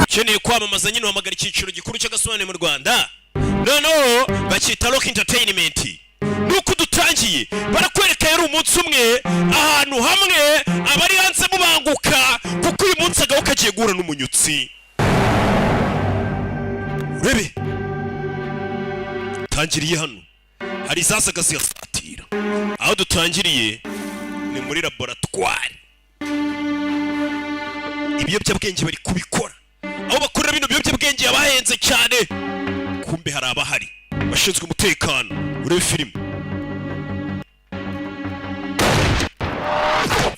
Ukeneye kwamamaza nyine uhamagara icyiciro gikuru cy'Agasobanuye mu Rwanda. No bakita Rock Entertainment. Nuko dutangiye barakwereka yari umunsi umwe ahantu hamwe abari hanze mubanguka kuko uyu munsi agaho kagiye guhura n'umunyutsi. Urebe tangiriye hano hari zasaga ziyasatira. Aho dutangiriye ni muri laboratoire. Ibiyobyabwenge bari kubikora. Aho bakorera bino biyobyabwenge yabahenze cyane. Kumbe hari abahari bashinzwe umutekano. Urebe filime.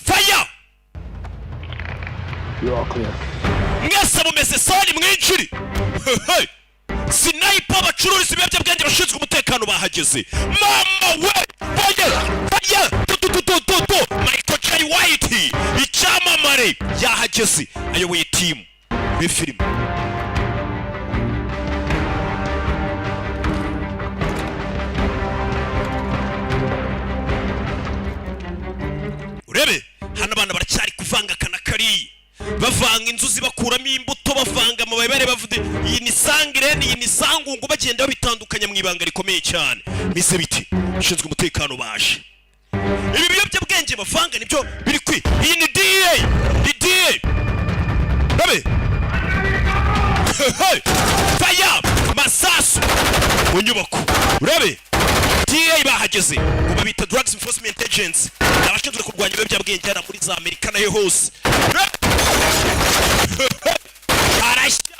Fire! You are clear. Mwese mumeze sani mwinjiri. Sniper bacururiza ibiyobyabwenge bashinzwe umutekano bahageze. Mama we! Fire! Michael J. White icyamamare yahageze ayoboye team. Urebe filime. Urebe hano abana baracyari kuvanga kanakari bavanga inzuzi bakuramo imbuto bavanga amabere bavude iyi ni sangire iyi ni sangungu bagenda babitandukanya mu ibanga rikomeye cyane. Mise biti shinzwe umutekano baje. Ibi biyobyabwenge bavanga nibyo biri kwi. Iyi ni DA. Urebe fire masasu mu nyubako. Urebe DA bahageze ngo babita Drugs Enforcement Agents abashinzwe kurwanya ibiyobyabwenge hano muri za Amerika nayo hose. Arashya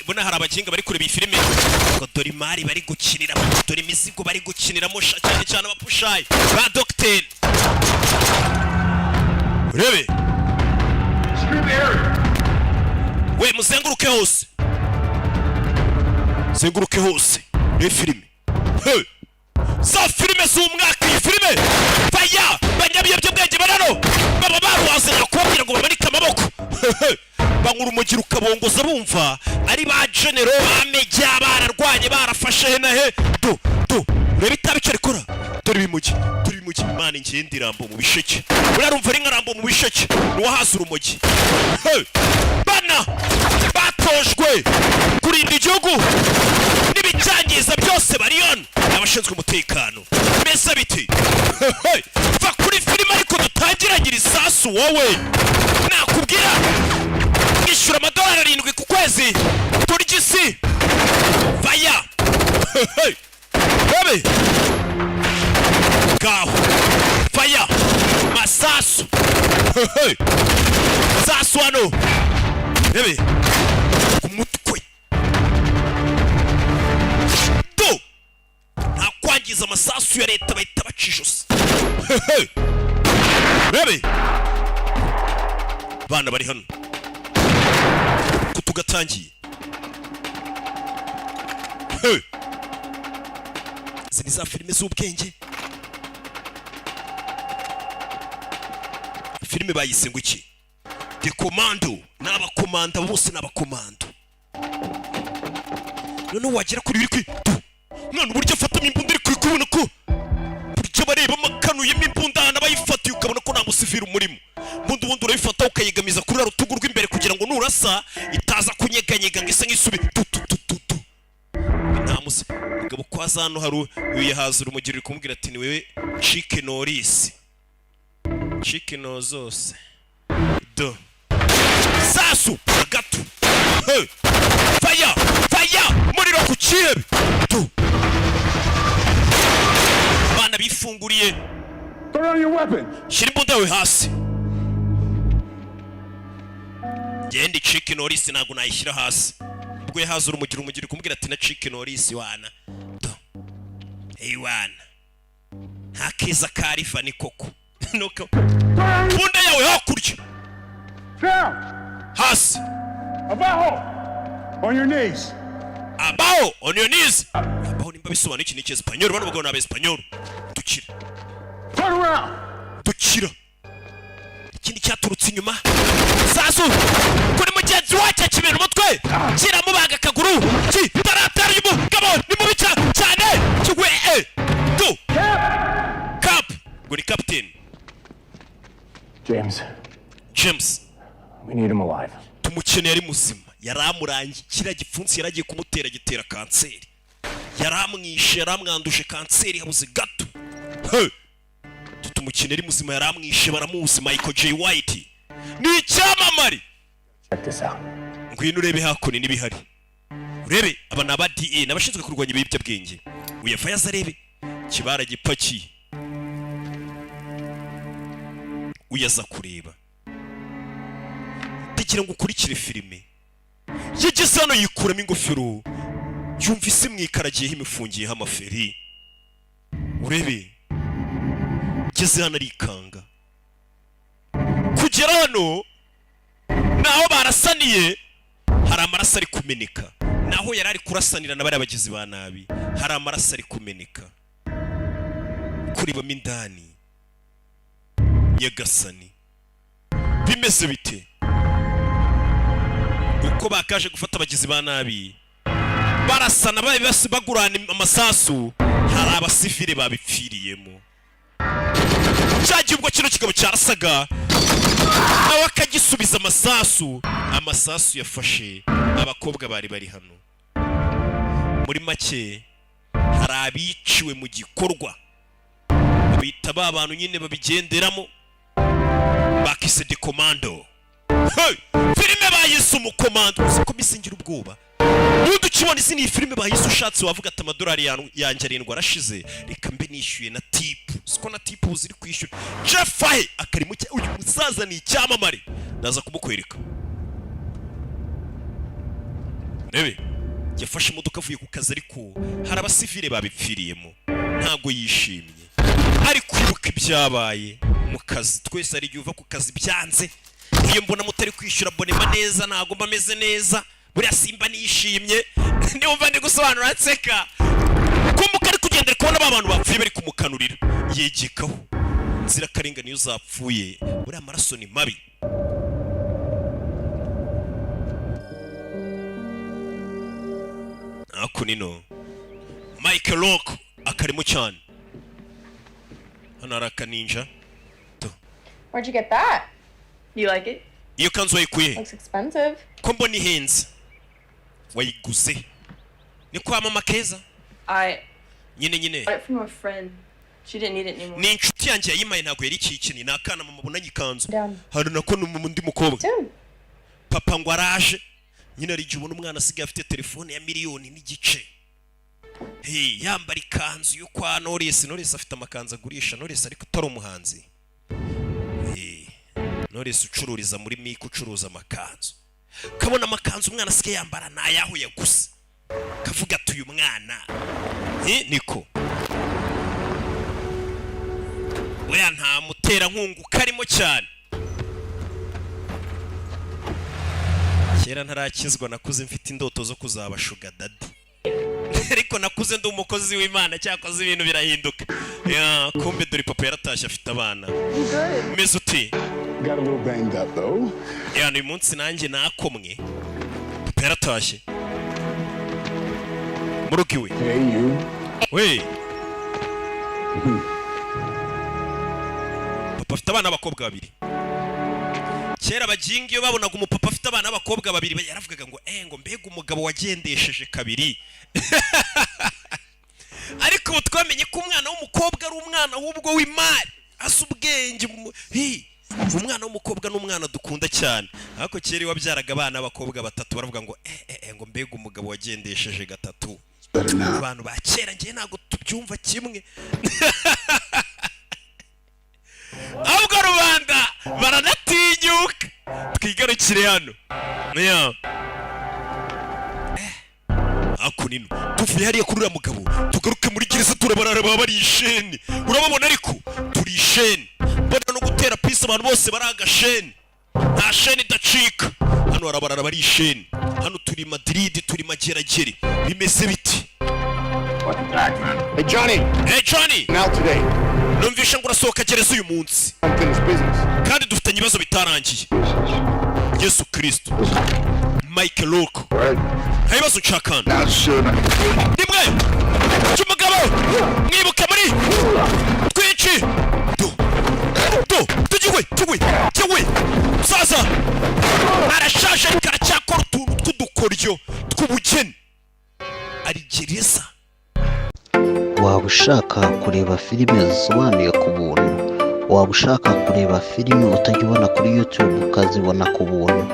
bona hari abakinga bari kureba iyi filime ngo dore imari bari gukinira dore imizigo bari gukiniramo cyane abapushayi ba Doctor. Urebe we muzenguruke hose ni filime. Za filime z'umwaka iyi filime faya banyabiyobyabwenge barano baba baruhazanya kubabwira ngo bamanike amaboko. Bankura umugiro ukabongoza bumva ari ba genero bamejya bararwanye barafashe he na he. Urebe itabica rikora dore bimugi Imana ingende irambo mu bisheke. Urarumva ari nkarambo mu bisheke nuwahaza urumogi. Bana batojwe kurinda igihugu n'ibicyangiza byose bariyona abashinzwe umutekano. Mbese biti va kuri filime ariko dutangiragira isasu wowe nakubwira ishyura $7 ku kwezi turya isi. Faya Babe gaho faya masasu sasu hano bebe kumutwe to nakwangiza amasasu ya leta bahita bacijose. Bebe bana bari hano kutugatangiye. Zini za filime z'ubwenge. Filime bayise ngo iki? The Commando. N'abakomanda bose n'abakomando. None wagera kuri biri kwi. None uburyo afatamo imbunda iri kubona ko buryo bareba amakanu y'imbunda n'abayifata ukabona ko nta musivira umurimo. Bundi urayifata ukayigamiza kuri rutugu rw'imbere kugira ngo nurasa itaza kunyeganyega ngo ise nk'isubi. Namuze ngabo kwaza hano haru uyahazura umugirira kumubwira ati ni wewe Chicken Norris. Chicken zose. Do. Sasu gato. Fire muriro ku kirebe. Do. Bana bifunguriye. Throw down your weapon. Shira imbunda we hasi. Genda Chicken Norris nago nayishyira hasi. Ubwo yahazura umugirira kumubwira ati na Chicken Norris wana. Do. Wana. Hakiza karifa ni koko. Nuko. Bunda yawe hakurya. Down. Hasi. Abajo. On your knees. Abajo on your knees. Abajo nimba bisobanura iki n'iki Espanyol bano bagabo n'aba Espanyol. Dukira. Turn around. Dukira. Ikindi cyaturutse inyuma. Sasu. Kuri mugenzi wacu kibera umutwe. Kira mubaga kaguru. Taratari y'umugabo ni mubi cyane. Kigwe. Do. ngo ni captain James, we need him alive. tumukeneye ari muzima. Yaramurangiye kiriya gipfunsi yaragiye kumutera gitera kanseri, yaramwishe, yaramwanduje kanseri yabuze gato. Tumukeneye ari muzima, yaramwishe, baramuzi. Michael J. White ni icyamamare. Check this out. Ngwino urebe hakuno n'ibihari, urebe aba ni aba DA n'abashinzwe kurwanya ibiyobyabwenge. Uyava yaza arebe kibara gipakiye, uyaza kureba. Tegira ngo ukurikire filime. Yigeze hano yikuramo ingofero, yumva isi mwikaragiyeho imifungiyeho amaferi. Urebe geze hano arikanga. Kugera hano naho barasaniye hari amaraso ari kumeneka, naho yari ari kurasanira n'abari abagizi ba nabi hari amaraso ari kumeneka. Kuribamo indani Nyagasani bimeze bite? Uko bakaje gufata abagizi ba nabi barasana bagurana amasasu, hari abasivile babipfiriyemo. Cyagiye ubwo kino kigabo cyarasaga nawe akagisubiza amasasu yafashe abakobwa bari hano. Muri make hari abiciwe mu gikorwa bita ba bantu nyine babigenderamo bakise de commando. Filime bayise umukomando, uzi ko bisingira ubwoba. Nundi ukibona isi ni filime bayise ushatse wavuga ati amadolari yanjye 7 arashize, reka mbe nishyuye na tip. Siko na tip uziri kwishyura. Jefahe akari muke, uyu musaza ni icyamamare, ndaza kumukwereka. Nebe yafashe imodoka avuye ku kazi, ariko hari abasivile babipfiriyemo, ntago yishimye. Ari kwibuka ibyabaye mu kazi. Twese ari uva ku kazi byanze, iyo mbona mutari kwishyura abonema neza ntago mbameze neza, buriya simba nishimye. Niwumva ndi gusobanura nseka, kumbuka ari kugendera kubona abantu bapfuye bari kumukanurira, yegekaho nzira karengane. Iyo zapfuye buriya amaraso ni mabi. Ako nino Michael Rock akarimo cyane. Hano araka ninja. Where'd you get that? You like it? Iyo kanzu wayikuye? Looks expensive. Ko mbona ihenze. Wayiguze? Ni kwa mama Keza? Nyine. Got it from a friend. She didn't need it anymore. Ni inshuti yanjye yayimaye, ntago yari ikikini. Ni akana mama bunanye ikanzu. Hari nako n'umundi mukobwa. Papa ngo araje. Nyine ari gihe ubona umwana asigaye afite telefone ya miliyoni n'igice. Yambara ikanzu yo kwa Knowless afite amakanzu agurisha. Knowless ariko utari umuhanzi. Knowless ucururiza muri Miko, ucuruza amakanzu. Kabona amakanzu umwana asigaye yambara nayaho yaguze. Kavuga ati uyu mwana niko buriya nta mutera nkungu karimo cyane. Kera ntarakizwa nakuze mfite indoto zo kuzaba sugar daddy, ariko nakuze ndi umukozi w'Imana, cyakoze ibintu birahinduka. Kumbe dore papa yaratashye afite abana. Meze uti? Got a little banged up though. Uyu munsi nanjye nakomwe, papa yaratashye murugiwe. Hey you. We papa afite abana b'abakobwa babiri. Kera baginga iyo babonaga umupapa afite abana b'abakobwa babiri yaravugaga ngo mbega umugabo wagendesheje kabiri. Ariko ubu twamenye ko umwana w'umukobwa ari umwana w'ubwo w'imari, asa ubwenge. Umwana w'umukobwa n'umwana dukunda cyane. Ariko kera wabyaraga abana b'abakobwa batatu baravuga ngo mbega umugabo wagendesheje gatatu. Abantu ba kera ngiye ntago tubyumva kimwe. Ahubwo rubanda baranatinyuka. Twigarukire hano. Ako nino tuvuye hariya kuri uriya mugabo, tugaruke muri gereza turabarara bari isheni. Urababona ariko turi isheni, mbona no gutera pisi abantu bose bari agasheni, nta sheni idacika. Hano harabarara bari isheni. Hano turi Madrid, turi mageragere. Bimeze biti? Hey Johnny. Now today. Numvisha ngo urasohoka gereza uyu munsi, kandi dufitanye ibibazo bitarangiye. Yesu Kristo. Michael Rock. Hayibazo nshakana. Nimwe cy'umugabo mwibuke muri twici uturyo tw'ubugeni ari gereza. Waba ushaka kureba filime zisobanuye ku buntu, waba ushaka kureba filime utajya ubona kuri YouTube ukazibona ku buntu,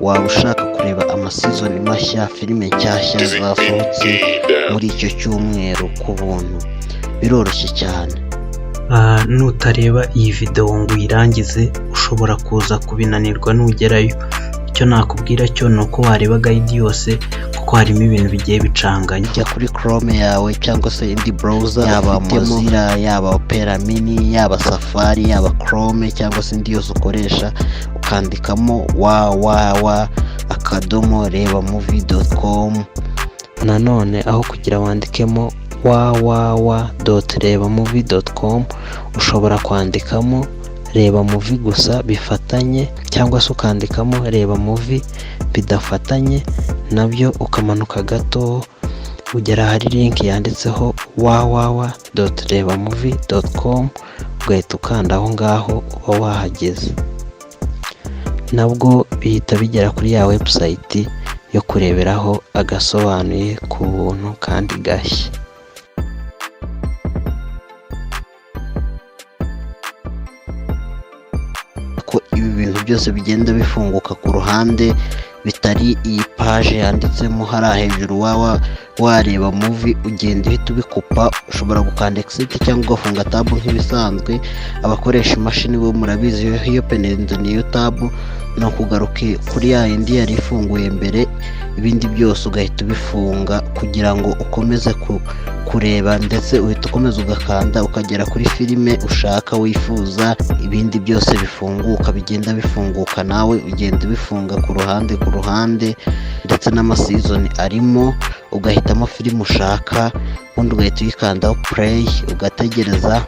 waba ushaka kureba amasizoni mashya, filime nshyashya zasohotse muri icyo cyumweru ku buntu, biroroshye cyane. Nutareba iyi video ngo uyirangize ushobora kuza kubinanirwa nugerayo. Icyo nakubwira cyo ni uko wareba guide yose kuko harimo ibintu bigiye bicanganye. Jya kuri Chrome yawe cyangwa se indi browser, yaba Mozilla, yaba Opera Mini, yaba Safari, yaba Chrome cyangwa se indi yose ukoresha, ukandikamo www.rebamovie.com. nanone aho kugira wandikemo www.rebamovie.com ushobora kwandikamo reba movie gusa bifatanye, cyangwa se ukandikamo reba movie bidafatanye, nabyo ukamanuka gato ugera hari link yanditseho www.rebamovie.com ugahita ukanda aho ngaho uba wahageze, nabwo bihita bigera kuri ya website yo kureberaho agasobanuye ku buntu kandi gashya. Ko ibi bintu byose bigenda bifunguka ku ruhande, bitari iyi page yanditsemo hariya hejuru wareba movie, ugenda uhita ubikupa. Ushobora gukanda exit cyangwa ugafunga tab nk'ibisanzwe. Abakoresha imashini bo murabizi, iyo penezo niyo tab no kugaruka kuri ya yindi yari ifunguye mbere, ibindi byose ugahita ubifunga kugira ngo ukomeze kureba, ndetse uhita ukomeza ugakanda ukagera kuri filime ushaka wifuza. Ibindi byose bifunguka, bigenda bifunguka, nawe ugenda ubifunga ku ruhande, ndetse n'amasizoni arimo, ugahitamo filime ushaka, ubundi ugahita uyikandaho play, ugategereza,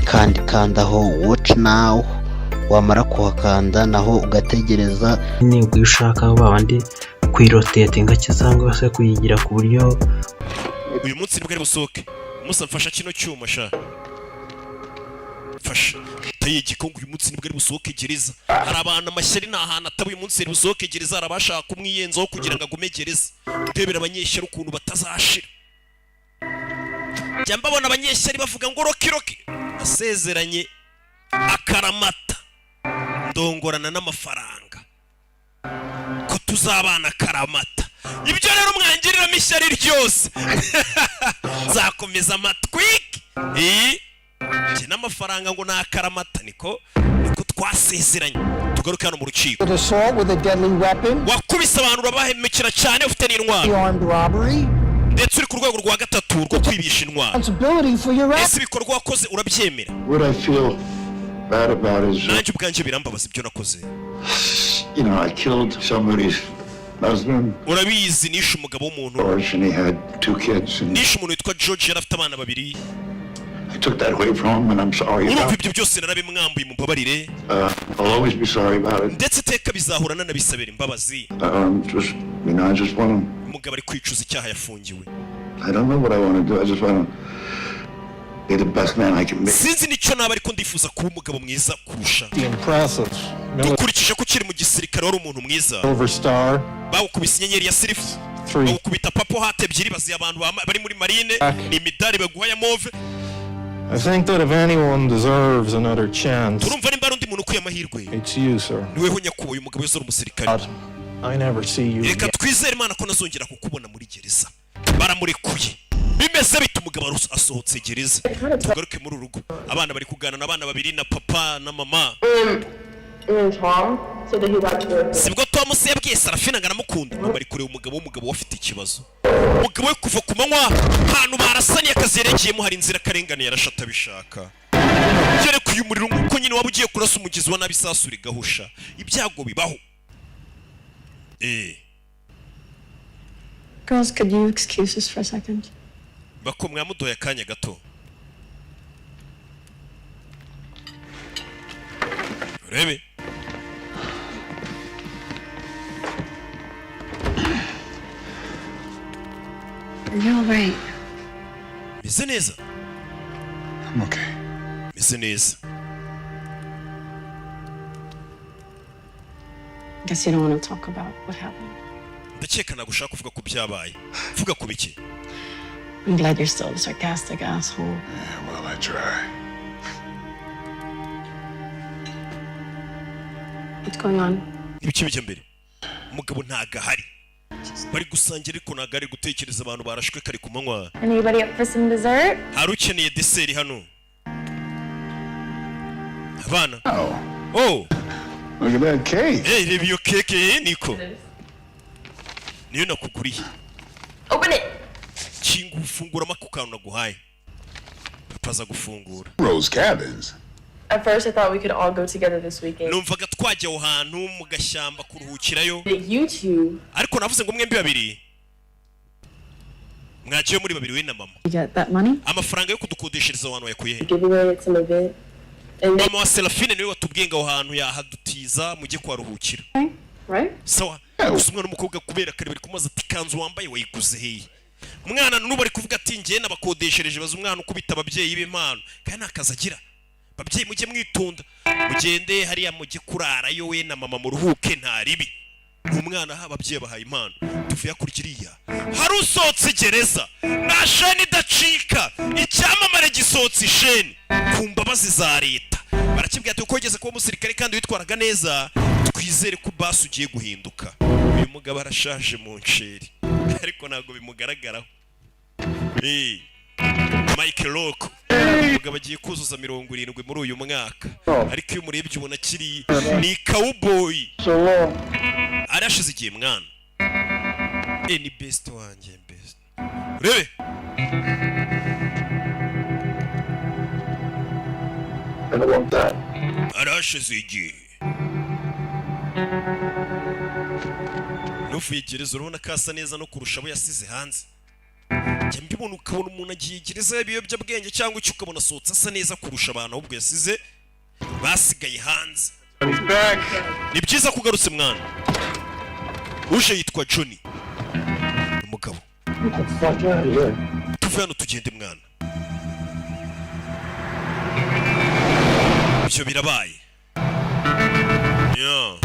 kandi kandaho watch now, wamara kuhakanda naho ugategereza. Nibwo ushaka babandi kuyirotatinga cyangwa se kuyigira ku buryo uyu munsi nibwo ari busohoke. Musa mfasha kino cyuma sha, fasha tayigiko uyu munsi nibwo ari busohoke gereza. Hari abantu amashyari nta hantu ataba uyu munsi ari busohoke gereza, arabashaka kumwiyenzaho kugira ngo agume gereza. Ndebera abanyeshyari ukuntu batazashira. Jya mbabona abanyeshyari bavuga ngo roki asezeranye akaramata ndongorana n'amafaranga ko tuzabana akaramata. Ibyo rero mwangirira ishyari ryose zakomeza amatwiki njye n'amafaranga ngo n'akaramata, niko twasezeranye. Tugaruke hano mu rukiko. Wakubise abantu urabahemekera cyane, ufite n'intwaro, ndetse uri ku rwego rwa gatatu rwo kwibisha intwaro. Ese ibikorwa wakoze urabyemera? Nanjye ubwanjye birambabaza ibyo nakoze. Urabizi nishe umugabo w'umuntu, nishe umuntu witwa George, yari afite abana babiri. Urumva ibyo byose narabimwambuye, mumbabarire, ndetse iteka bizahura nanabisabira imbabazi. Umugabo ari kwicuza icyaha yafungiwe. Sinzi nicyo naba, ariko ndifuza kuba umugabo mwiza kurusha. Dukurikije ko ukiri mu gisirikare wari umuntu mwiza. Bawukubise inyenyeri ya silifu, bawukubita papo hate ebyiri, baziye abantu bari muri marine, ni imidari baguha ya move. I think that if anyone deserves another chance, turumva nimba ari undi muntu ukwiye amahirwe, it's you, sir. niweho nyakubahwa uyu mugabo w'izoro umusirikare. I never see you Reka twizere Imana ko nazongera kukubona muri gereza. Baramurekuye. Bimeze bita umugabo asohotse gereza. Tugaruke muri urugo. Abana bari kugana n'abana babiri na papa na mama. Sibwo Tom yabwiye Sarafina ngo aramukunda, mama ari kureba umugabo wafite ikibazo. Umugabo we kuva ku manywa ahantu barasaniye akazi yerekeyemo hari inzira karengane yarashata bishaka. Yerekuye umuriro nk'uko nyine waba ugiye kurasa umugizi wa nabi sasuri gahusha. Ibyago bibaho. Girls, could you excuse us for a second? Bako mwamudoya akanya gato. Rebe. Are you all right? Meze neza. I'm okay. Meze neza. Guess you don't want to talk about what happened. ndakeka nagushaka kuvuga ku byabaye. Vuga ku biki? I'm glad you're still the sarcastic asshole. Yeah, well, I try. What's going on? Ibiki bijya mbere. Umugabo ntaga hari. Bari gusangira ariko ntaga ari gutekereza abantu barashwe kare ku manywa. Anybody up for some dessert? Hari ukeneye dessert hano. Abana. Oh, look at that cake. Hey, reba iyo keke niko. Niyo nakuguriye. Open it. Kinga ufunguramo ako kantu naguhaye. Papaza gufungura. Rose cabins. At first, I thought we could all go together this weekend. Numvaga twajya aho hantu mu gashyamba kuruhukirayo. But you two. Ariko navuze ngo mwembi babiri. Mwagiye muri babiri we na mama. You get that money? Amafaranga yo kudukodeshereza abantu yakuye he? Give away at some event. And Mama wa Serafine niwe watubwiye ngo aho hantu yahadutiza mujye kwaruhukira. right? Sawa. Gusa umwana n'umukobwa kubera kare bari kumaza ati kanzu wambaye wayiguze hehe? Umwana n'ubu ari kuvuga ati njye nabakodeshereje baza umwana ukubita ababyeyi b'impano. Kandi nakaza agira. Babyeyi mujye mwitunda. Mugende hariya mujye kurarayo we na mama muruhuke nta ribi. Umwana ha ababyeyi bahaye impano. Tuvuye kurikiriya. Hari usotse gereza. Na sheni idacika. Icyamamare gisotse isheni. Ku mbabazi za leta. Barakibwira ati uko ugeze kuba umusirikare kandi witwaraga neza. Twizere ko basi ugiye guhinduka. Uyu mugabo arashaje mu nsheri. Ariko ntago bimugaragaraho. Mike Rock umugabo agiye kuzuza 70 muri uyu mwaka. Ariko iyo umurebye ubona kiri ni cowboy. Arashize igihe mwana. Ni best wanjye best. Urebe. I don't want that. Arashize igihe. Nufuye gereza urabona kasa neza no kurusha abo yasize hanze. Njye mbibona ukabona umuntu agiye gereza y'ibiyobyabwenge cyangwa icyo ukabona asohotse asa neza kurusha abantu ahubwo yasize basigaye hanze. Ni byiza kugarutse mwana. Uje yitwa Johnny. Umugabo. Tuve hano tugende mwana. Ibyo birabaye. Yeah.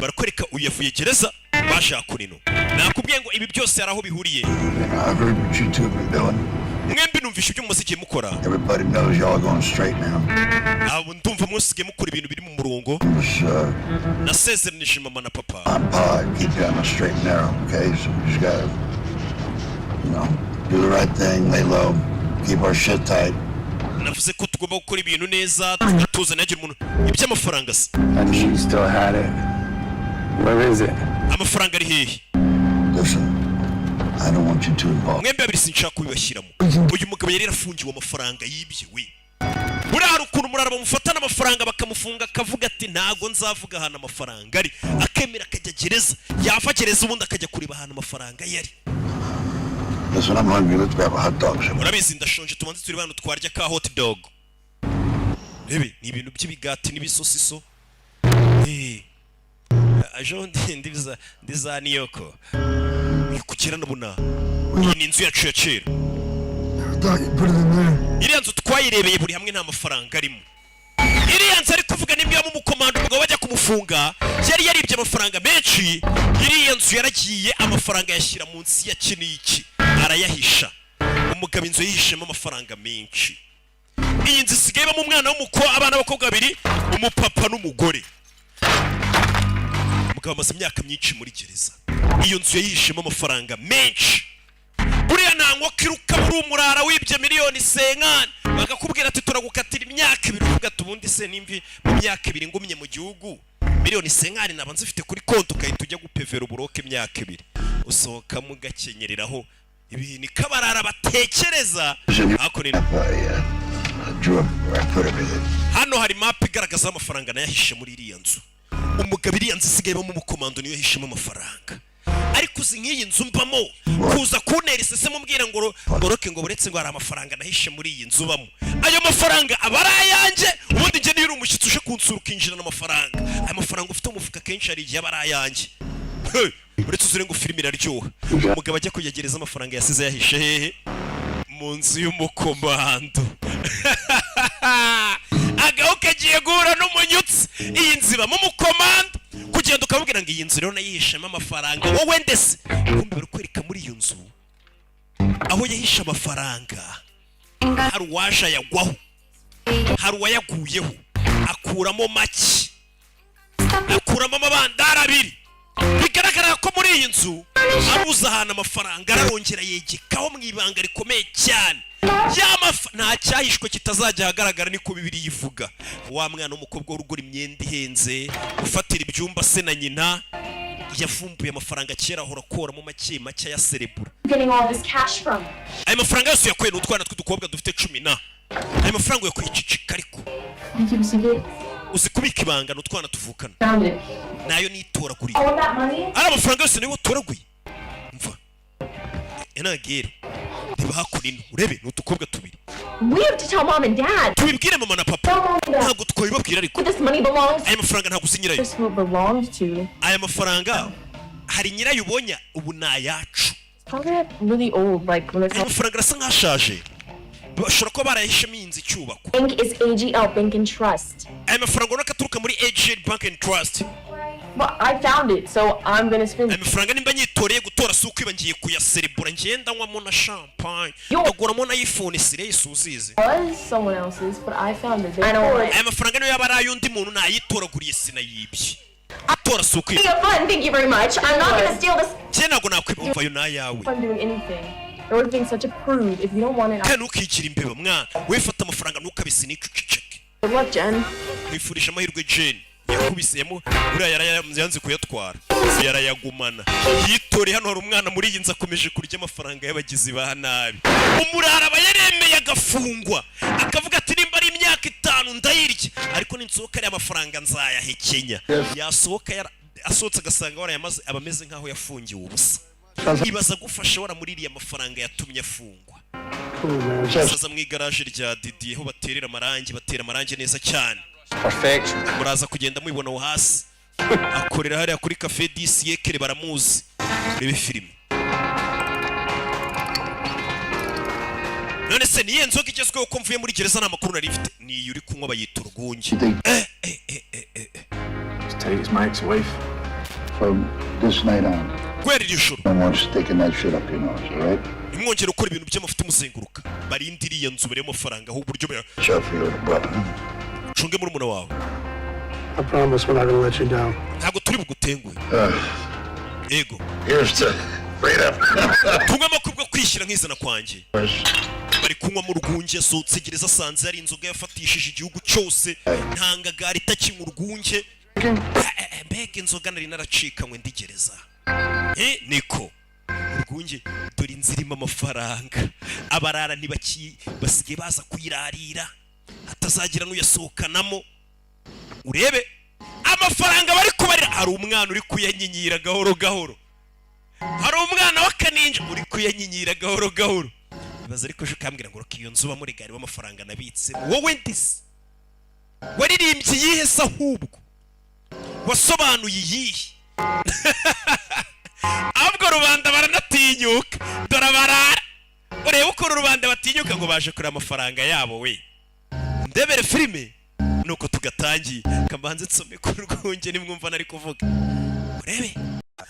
Barakwereka uyavuye gereza bashaka kunino. Nakubwiye ngo ibi byose araho bihuriye. I've heard what you two have been doing. Mwembi numvisha ibyo muziki mukora. Everybody knows y'all are going straight now. Abo ndumva musige mukora ibintu biri mu murongo. Nasezeranije mama na papa. I'm Pa, keep you on the straight and narrow, okay? So we just gotta, do the right thing, lay low, keep our shit tight. Navuze ko tugomba gukora ibintu neza tugatuza nagira umuntu iby'amafaranga se. And she still had it. Where is it? Amafaranga ari hehe? Listen, I don't want you to involve. Mwembi abiri sinshaka kubibashyiramo. Uyu mugabo yari yarafungiwe amafaranga yibye we. Buriya hari ukuntu murara bamufatana amafaranga bakamufunga akavuga ati ntago nzavuga ahantu amafaranga ari. Akemera akajya gereza. Yava gereza ubundi akajya kureba ahantu amafaranga yari. Listen, I'm hungry. Let's grab a hot dog. Urabizi ndashonje tubanze turi bano twarya ka hot dog. Rebe ni ibintu by'ibigati n'ibisosiso. Ajonde ndiza niyoko. Kukira nabuna. Iyi ni inzu yacu ya kera. Iriya nzu twayirebeye buri hamwe nta mafaranga arimo. Iriya nzu ari kuvuga nimba mu mukomando umugabo bajya kumufunga yari yaribye amafaranga menshi. Iriya nzu yaragiye amafaranga yashyira munsi ya kiniki arayahisha. Umugabo inzu yihishemo amafaranga menshi. Iyi nzu isigaye mu mwana w'umuko abana b'abakobwa babiri umupapa n'umugore. Umugabo amaze imyaka myinshi muri gereza. Iyo nzu yihishemo amafaranga menshi. Buriya nangwa kiruka muri umurara wibye miliyoni 50 bagakubwira ati turagukatira imyaka 2 uvuga tubundi se nimvi mu myaka 2 ngumye mu gihugu miliyoni 50 nabanze ufite kuri konti ukahita ujya gupevera uburoke imyaka 2 usohoka mu gakenyereraho ibi ni kabarara batekereza akorera. Hano hari map igaragaza amafaranga nayahishe muri iriya nzu. Umugabo iriya nzu isigaye mu mukomando niyo yahishemo amafaranga. Ariko uzi nk'iyi nzu mbamo kuza kuntera isese mubwira ngo ngoroke ngo buretse ngo hari amafaranga nahishe muri iyi nzu bamo. Ayo mafaranga aba ari ayanjye ubundi nge niyo uri umushyitsi uje kunsura ukinjirana amafaranga. Ayo mafaranga ufite umufuka kenshi hari igihe aba ari ayanjye. Uretse uzure ngo filime iraryoha. Umugabo ajya kuyagereza amafaranga yasize yahishe hehe? Mu nzu y'umukomando. Agaho kagiye guhura n'umunyutsi. Iyi nzu iba mu mukomando. kugenda ukababwira ngo iyi nzu rero nayihishemo amafaranga wowe ndetse kumbe bari kwereka muri iyo nzu aho yahishe amafaranga hari uwaje ayagwaho, hari uwayaguyeho akuramo make, akuramo amabandari abiri. Bigaragara ko muri iyi nzu abuze ahantu amafaranga ararongera yegekaho mu ibanga rikomeye cyane. Nta cyahishwe kitazajya ahagaragara, niko Bibiliya ivuga. Wa mwana w'umukobwa w'urugura imyenda ihenze ufatira ibyumba se na nyina yavumbuye amafaranga kera ahora akoramo make make ya serebura. Ayo mafaranga yose yakuye n'utwana tw'udukobwa dufite 10. Ayo mafaranga yakuye icicika ariko uzi kubika ibanga n'utwana tuvukana nayo nitoraguriye. Ari amafaranga yose niyo watoraguye. Mva enagero reba hakunino urebe n'utukobwa tubiri. We have to tell mom and dad. Tubibwire mama na papa. Ntabwo twabibabwira ariko. This money belongs. Aya mafaranga ntabwo usinyirayo. This will belong to. Aya mafaranga hari nyirayo ubonye ubu ni ayacu. Probably really old, like when Aya mafaranga arasa nk'ashaje. Bashobora kuba barayahishemo iyi nzu icyubakwa. Bank is AGL Bank and Trust. Aya mafaranga urabona ko aturuka muri AGL Bank and Trust. Well, I found it, so I'm gonna spend Aya it. mafaranga nimba nyitoreye gutora si uko iba ngiye kuyaserebura ngenda nywamo na champagne ndaguramo na iPhone sire isuzize. Was someone else's, but I found it. I know. Aya mafaranga niyo yaba ari ay'undi muntu nayitoraguriye sinayibye. Atora si uko You're fun. Thank you very much. I'm not gonna steal this. Jye ntabwo nakwibumva yo nayawe. If I'm doing anything, it would have been such a prude. If you don't want it, kandi ntukigire imbeba mwana we fata amafaranga ntukabise n'iceceke. good luck, Jen. Nkwifurije amahirwe Jane. Yakubisemo uriya yanze kuyatwara yarayagumana yitoreye. Hano hari umwana muri iyi nzu akomeje kurya amafaranga y'abagizi ba nabi. Umurara aba yaremeye agafungwa akavuga ati nimba ari imyaka 5 ndayirya ariko ninsohoka ari amafaranga nzayahekenya. Yasohoka asohotse agasanga warayamaze abameze nkaho yafungiwe ubusa. Ibaza gufasha waramuririye amafaranga yatumye afungwa. Saza mu igaraje rya Didi aho baterera amarangi, batera amarangi neza cyane. Perfect. Muraza kugenda mubibona aho hasi. Akorera hariya kuri Cafe du Siècle baramuzi. Rebe filime. None se niye nzoga igezweho ko mvuye muri gereza n'amakuru nari mfite. Ni uri kunywa bayita urwunge. Today's Mike's wife. From this night on, Kwera iri joro. no more sticking that shit up your nose, all right? Nimwongera ukora ibintu by'amafuta muzenguruka. Barindiriye iyo nzu baremo amafaranga aho buryo bya Sure for your brother. cunge muri umuna wawe. I promise we're not gonna let you down. Ntabwo turi bugutenguye. Ego. Here's to freedom. Tunga amakubwo kwishyira nk'izana kwanjye. Bari kunywa mu rwunge asohotse gereza asanze hari inzoga yafatishije igihugu cyose. Ntangagara itakinywa urwunge. Mbega inzoga nari naracikanywe ndi gereza. Niko urwunge dore inzirimo amafaranga. Abarara basigaye baza kuyirarira hatazagira n'uyasohokanamo. Urebe amafaranga bari kubarira. Hari umwana uri kuyanyinyira gahoro gahoro. Hari umwana w'akaninja uri kuyanyinyira gahoro gahoro. Ibaza ariko je kambwira ngo iyo nzu ba muri gari w'amafaranga nabitse wowe ndisi waririmbye yihe se ahubwo wasobanuye iyihe? Ahubwo rubanda baranatinyuka dore barara. Urebe uko rubanda batinyuka ngo baje kureba amafaranga yabo we. Ndebere filime nuko tugatangiye kambanze nsome ku rwunge nimwumva nari kuvuga. Urebe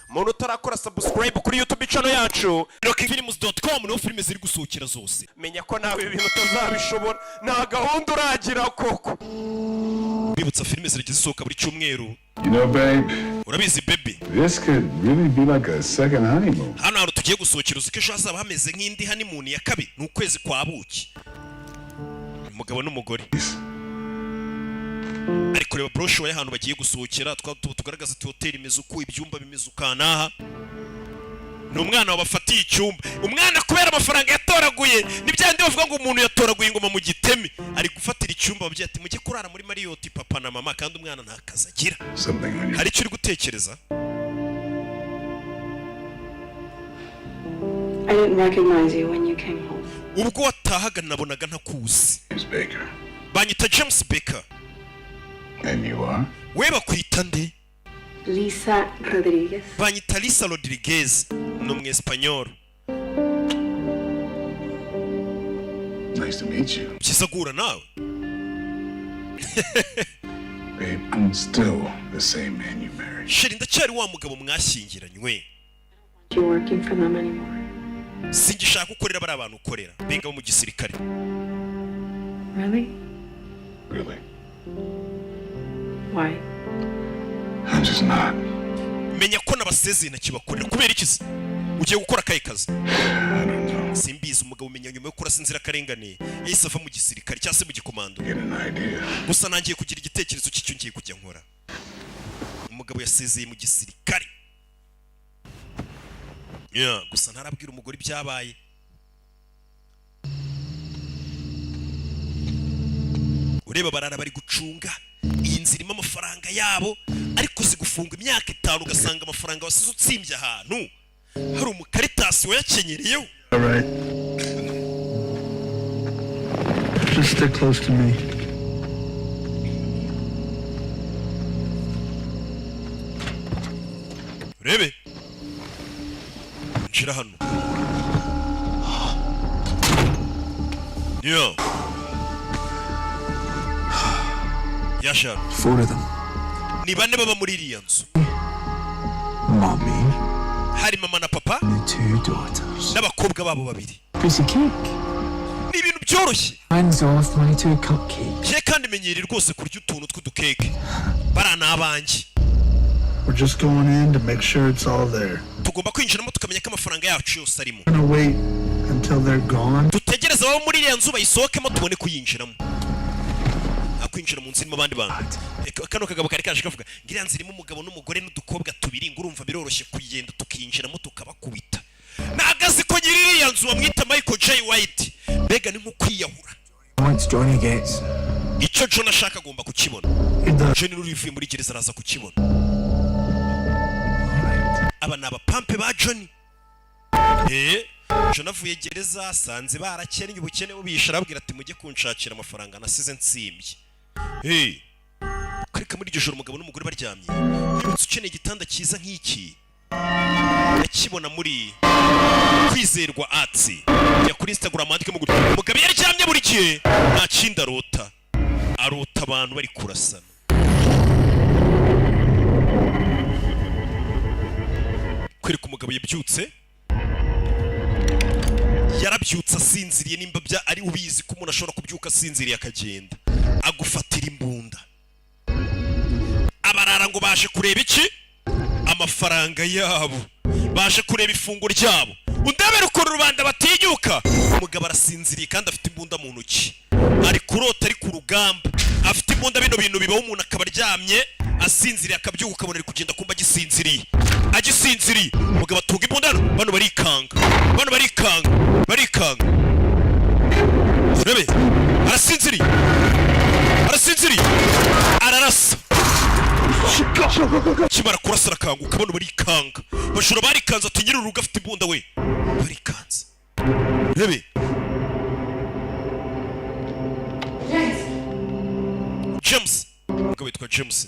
muntu utarakora subscribe kuri YouTube channel yacu rockfilms.com no filime ziri gusohokera zose. Menya ko nawe ibintu utazabishobora nta gahunda uragira koko. Bibutsa filime ziri zisohoka buri cyumweru. You know, babe, Urabizi baby, this could really be like a second honeymoon. hano hari tugiye gusohokera uziko ejo hazaba hameze nk'indi honeymoon ya kabiri n'ukwezi kwa buki. Umugabo n'umugore ari kureba brochure y'ahantu bagiye gusohokera. Tugaragaza ati hotel imeze uko, ibyumba bimeze ukanaha. N'umwana wabafatiye icyumba. Umwana kubera amafaranga yatoraguye nibyandi bavuga ngo umuntu yatoraguye ingoma mu giteme ari gufatira icyumba babye ati mujye kurara muri Marriott papa na mama kandi umwana nta kazi agira. Hari icyo uri gutekereza? I didn't recognize you when you came home. Ubwo watahaga nabonaga ntakuzi. James Baker. Banyita James Baker. And you are? We bakwita nde? Lisa Rodriguez. Banyita Lisa Rodriguez n'umwespanyol. Nice to meet you. Kisagura nawe. babe, I'm still the same man you married. sheri ndacyari wa mugabo mwashyingiranywe. You working for them anymore? Singishaka gukorera bari abantu ukorera benga bo mu gisirikare. Really? Really? Why? I'm just not. Menya ko nabasezeye ntakibakorera kubera iki se? Ugiye gukora kaye kazi? I don't know. Simbizi umugabo umenya nyuma yo kurasa inzira karengane yahise ava mu gisirikare cyangwa se mu gikomando. Get an idea. Gusa nangiye kugira igitekerezo cy'icyo ngiye kujya nkora. Umugabo yasezeye mu gisirikare. Gusa ntarabwira umugore ibyabaye. Ureba barara bari gucunga iyi nzira irimo amafaranga yabo ariko zigufunga imyaka 5 ugasanga amafaranga wasize utsimbye ahantu hari umukaritasi wayakenyereyeho. All right. Just stay close to me. Urebe njira hano. Yasha. 4 of them. Ni bane baba muri iriya nzu. Mommy. Hari mama na papa. 2 daughters. N'abakobwa babo babiri. Piece of cake. Ni ibintu byoroshye. Hands off money to a cupcake. Je kandi menyeri rwose kurya utuntu tw'udukeke. Barana abanjye. We're just going in to make sure it's all there. Tugomba kwinjiramo tukamenya ko amafaranga yacu yose arimo. We're gonna wait until they're gone. Dutegereza babo muri iriya nzu bayisohokemo tubone kuyinjiramo. Kwinjira mu nzu irimo abandi bantu. Kano kagabo kari kaje kavuga ngiriya nzu irimo umugabo n'umugore n'udukobwa tubiri ngurumva biroroshye kugenda tukinjiramo tukabakubita. Nagazi ko nyiri iriya nzu bamwita Michael J. White. Mbega ni nko kwiyahura. Once Johnny gets. Icyo John ashaka agomba kukibona. John urivuye muri gereza araza kukibona. Aba ni abapampe ba John. John avuye gereza asanze barakennye ubukene bubisha arabwira ati mujye kunshakira amafaranga nasize nsimbye. Kureka muri iryo joro umugabo n'umugore baryamye. Umunsi ukeneye igitanda cyiza nk'iki. Yakibona muri kwizerwa atsi. Ya kuri Instagram andike mu gutya. Umugabo yaryamye buri gihe nta kindi arota. Arota abantu bari kurasana. Kureka umugabo yabyutse. Yarabyutse asinziriye nimba bya ari ubizi ko umuntu ashobora kubyuka asinziriye akagenda. Agufatira imbunda. Abarara ngo baje kureba iki? Amafaranga yabo. Baje kureba ifungo ryabo. Undabera uko rubanda batinyuka. Umugabo arasinziriye kandi afite imbunda mu ntoki. Ari kurota ari ku rugamba. Afite imbunda bino bintu bibaho umuntu akaba aryamye asinziriye akabyuka ukabona ari kugenda kumba agisinziriye. Agisinziriye. Umugabo atunga imbunda bano barikanga. Bano barikanga. Barikanga. Urebe. Arasinziriye. Arasinziriye. Ararasa. Kimara kurasa arakanguka bano barikanga. Bashora barikanze ati nyiri urugo afite imbunda we. Barikanze. Urebe. James. Umugabo witwa James.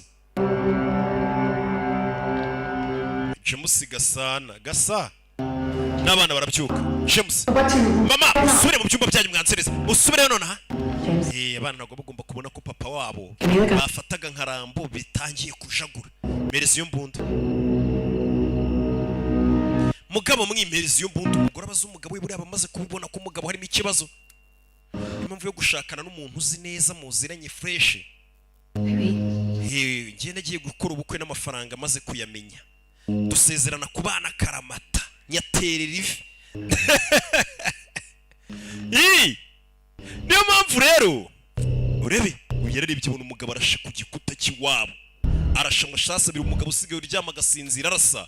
James Gasana. Gasa. N'abana barabyuka. James. Mama, usubire mu byumba byanyu mwansereza. Usubire none ha? Abana ntabwo bagomba kubona ko papa wabo bafataga nka Rambo bitangiye kujagura. Merezi yo mbunda. Mugabo mwimerezi yo mbunda umugore abaza umugabo we buri abamaze kubona ko umugabo harimo ikibazo. Impamvu yo gushakana n'umuntu uzi neza muziranye fresh. Ngiye nagiye gukora ubukwe n'amafaranga maze kuyamenya. Dusezerana kubana karamata. Nyaterera ivi. Niyo mpamvu rero urebe uyarebye ubona umugabo arashe ku gikuta cy'iwabo. Arasha amashasi abiri umugabo usigaye uryama agasinzira arasa.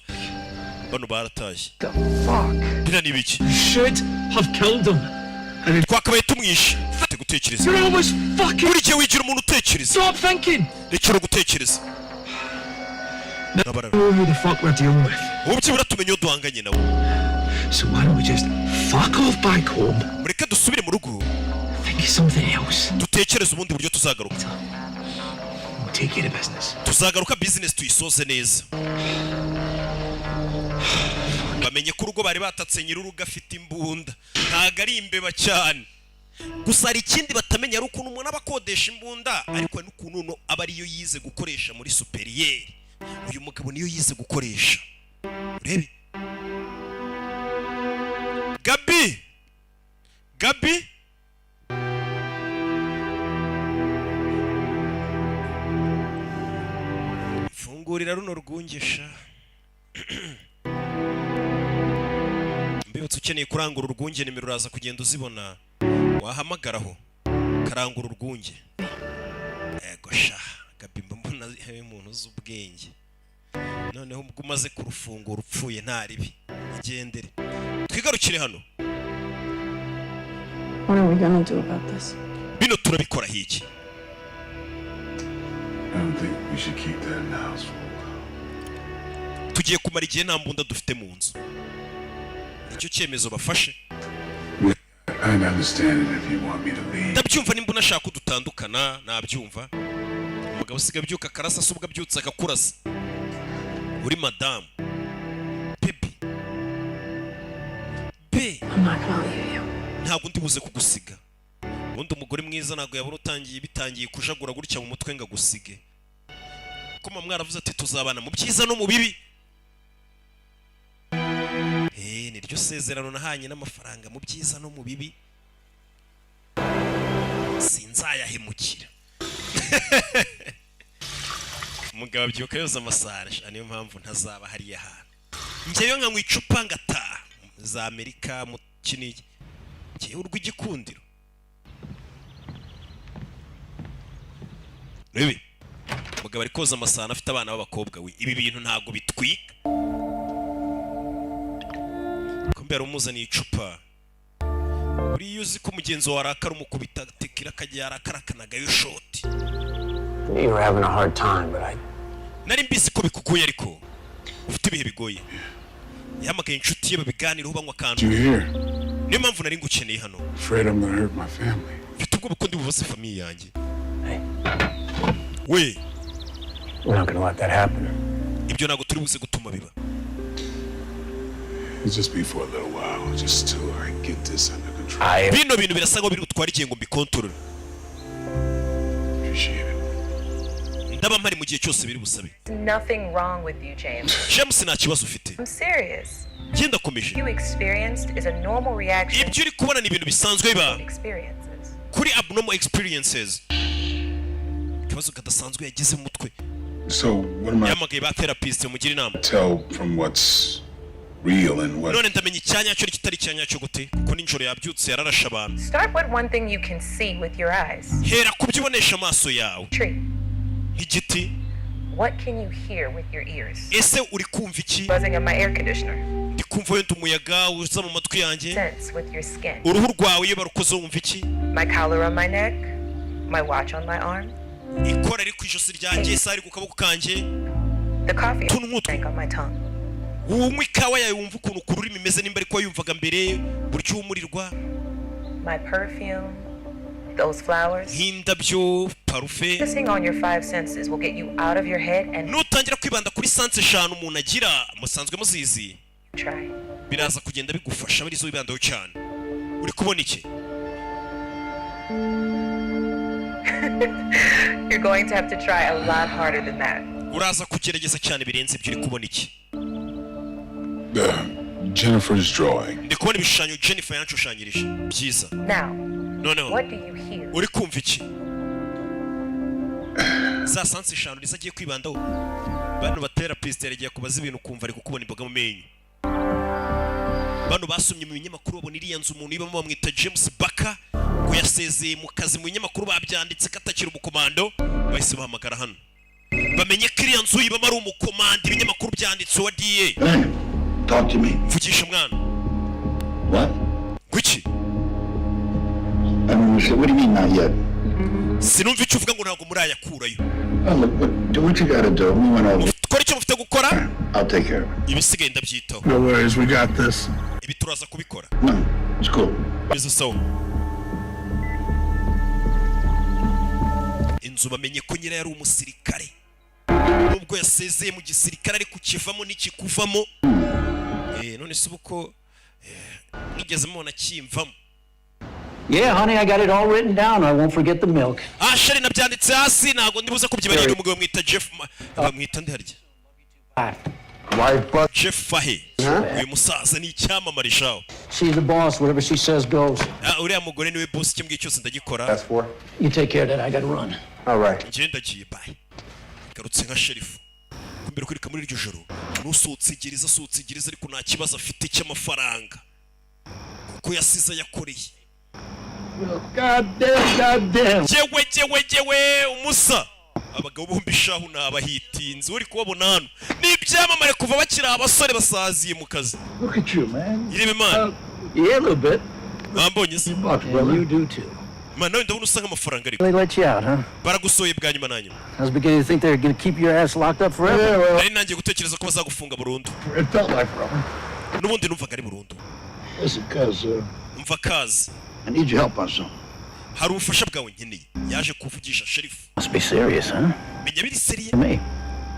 Bano baratashye. The fuck? Bina ni biki? Should have killed them. Twakabaye tumwishe. Fate gutekereza. You're always fucking. Buri gihe wigira umuntu utekereza. Stop thinking. Rekera gutekereza. Who the fuck we're dealing with? Ubyibura tumenye duhanganye nawe. So why don't we just fuck off back home? Mureke dusubire mu rugo. Think of something else. Dutekereza ubundi buryo tuzagaruka. We'll take care of business. Tuzagaruka business tuyisoze neza. Bamenye ko urugo bari batatse nyiri urugo afite imbunda. Ntago ari imbeba cyane. gusa hari ikindi batamenya ari ukuntu umuntu aba akodesha imbunda ariko n'ukuntu aba ariyo yize gukoresha muri superiyeri. Uyu mugabo niyo yize gukoresha. Urebe Gabi fungurira runo rwungisha. Mbibutse ukeneye kurangura urwunge nimero uraza kugenda uzibona wahamagaraho karangura urwunge. Yego sha Gabi mbona umuntu uzi ubwenge. Noneho ubwo umaze kurufungura upfuye nta ribi igendere. Twigarukire hano. What are we gonna do about this? Bino turabikora hiki. I don't think we should keep that in the house for a while. Tugiye kumara igihe nta mbunda dufite mu nzu. Icyo cyemezo bafashe. I'd understand it if you want me to leave. Ndabyumva nimba unashaka udutandukana nabyumva. Umugabo siga byuka karasa subwa byutse akakurasa. Uri madamu. Baby. I'm not gonna leave you. Ntabwo ndi buze kugusiga. Ubundi umugore mwiza ntabwo yabona bitangiye kujagura gutya mu mutwe ngo agusige. Kuma mwaravuze ati tuzabana mu byiza no mu bibi. Niryo sezerano nahanye n'amafaranga mu byiza no mu bibi. Sinzayahemukira. Umugabo abyuka yoza amasarasha niyo mpamvu ntazaba hariya hano. Njyewe nka mwicupa ngataha za Amerika mu kinigi. Njyewe urw'igikundiro. Rebe. Umugabo ari koza amasana afite abana b'abakobwa we. Ibi bintu ntago bitwika. Kumbe arumuzaniye icupa. Uri yuzi ko mugenzi wa arakara umukubita tekira kajya arakarakanaga yo shot. You were having a hard time, but Nari mbisi ko bikukuye ariko ufite ibihe bigoye. Yamagaye inshuti ye babiganira ubanywa kantu. You here? Niyo mpamvu nari ngukeneye hano. Afraid I'm gonna hurt my family. Mfite ubwo bukundi bubose famille yanjye. We. we're not gonna let that happen. Ibyo ntago turi buze gutuma biba. It'll just be for a little while, just till I get this under control. Bino bintu birasa ngo biri gutwara igihe ngo mbikontorore. Appreciate it. Ndaba mpari mu gihe cyose biri busabe. Nothing wrong with you, James. James nta kibazo ufite. I'm serious. Genda komeje. You experienced is a normal reaction. Ibyo uri kubona ni ibintu bisanzwe biba. Experiences. Kuri abnormal experiences. Ikibazo kadasanzwe yagize mu mutwe. So what am I Yamagaye ba therapist mugira inama. tell from what's real and what? None ndamenya icyanya cyo kitari icyanya cyo gute kuko ninjoro yabyutse yararasha abantu. Start with one thing you can see with your eyes. Hera kubyibonesha amaso yawe. Tree. Igiti. What can you hear with your ears? Ese uri kumva iki? Buzzing of my air conditioner. Ndi kumva wenda umuyaga uza mu matwi yanjye. Sense with your skin. Uruhu rwawe iyo barukoze wumva iki? My collar on my neck. My watch on my arm. Ikora ari ku ijosi ryanjye, isari ku kaboko kanjye. The coffee Tunumutu. on my tongue. Unywa ikawa yawe wumva ukuntu ku rurimi imeze nimba ariko yumvaga mbere buryo umurirwa. My perfume. Those flowers. Nk'indabyo, parufe. Focusing on your 5 senses will get you out of your head and Nutangira kwibanda kuri sanse eshanu umuntu agira musanzwe muzizi. try. Biraza kugenda bigufasha birizo bibandaho cyane. Uri kubona iki? You're going to have to try a lot harder than that. Uraza kugerageza cyane birenze ibyo uri kubona iki? Jennifer's drawing. Ndi kubona ibishushanyo Jennifer yanshushanyirije. Byiza. Now, Noneho. what do you hear? Uri kumva iki? Za sanse eshanu nizo agiye kwibandaho. Bano ba therapist yagiye kubaza ibintu kumva ari kukubona imboga mu menyo. Bano basomye mu binyamakuru babona iriya nzu umuntu ibamo bamwita James Baka ngo yasezeye mu kazi mu binyamakuru babyanditse katakira umukomando bahise bahamagara hano. Bamenye ko iriya nzu ibamo ari umukomando ibinyamakuru byanditse wa DA. Daniel, talk to me. Vugisha mwana. What? Kuki? I don't understand. What do you mean not yet? Sinumva icyo uvuga ngo ntabwo murayakurayo. Oh, look, do what you gotta do. We went over. Kora icyo mufite gukora. I'll take care of it. Ibisigaye ndabyitaho. No worries, we got this. Ibi turaza kubikora. No, it's cool. Bizo sawa. Inzu bamenye ko nyira yari umusirikare. Nubwo yasezeye mu gisirikare ari kukivamo n'ikikuvamo. None se ubuko nigeze mubona kimvamo. Yeah, honey, I got it all written down. I won't forget the milk. Sheri nabyanditse hasi ntago ndibuze kubyibagirwa. Umugabo mwita Jeff mwita ndarya Jeff Fahe. Uyu musaza ni icyamamare shaho. She's the boss. Whatever she says goes. Uriya mugore niwe boss, icyo mbwiye cyose ndagikora. That's for. You take care of that. I gotta run. All right. Ngenda giye bye. Garutse nka sherifu. Kumbere kwirika muri iryo joro. Nusutse gereza ariko nta kibazo afite cy'amafaranga. Kuko yasize yakoreye. God damn. Jewe umusa. Abagabo bombi shahu nabahitinze uri kubabona hano. Ni ibyamamare kuva bakira abasore basaziye mu kazi. Look at you, man. Irebe man. Yeah, a little bit. Ambonye se. You do too. Man, nawe ndabona usanga amafaranga ariko. They let you out, huh? Baragusoye bwa nyuma nanyuma. I was beginning to think they were going to keep your ass locked up forever. Yeah, well, Nari nangiye gutekereza ko bazagufunga burundu. it felt like forever. Nubundi numvaga ari burundu. Listen, cuz, Umva kazi. I need your help on something. Hari ubufasha bwawe nkeneye. Yaje kuvugisha sherifu. Must be serious, huh? Menya biri seriye. Me.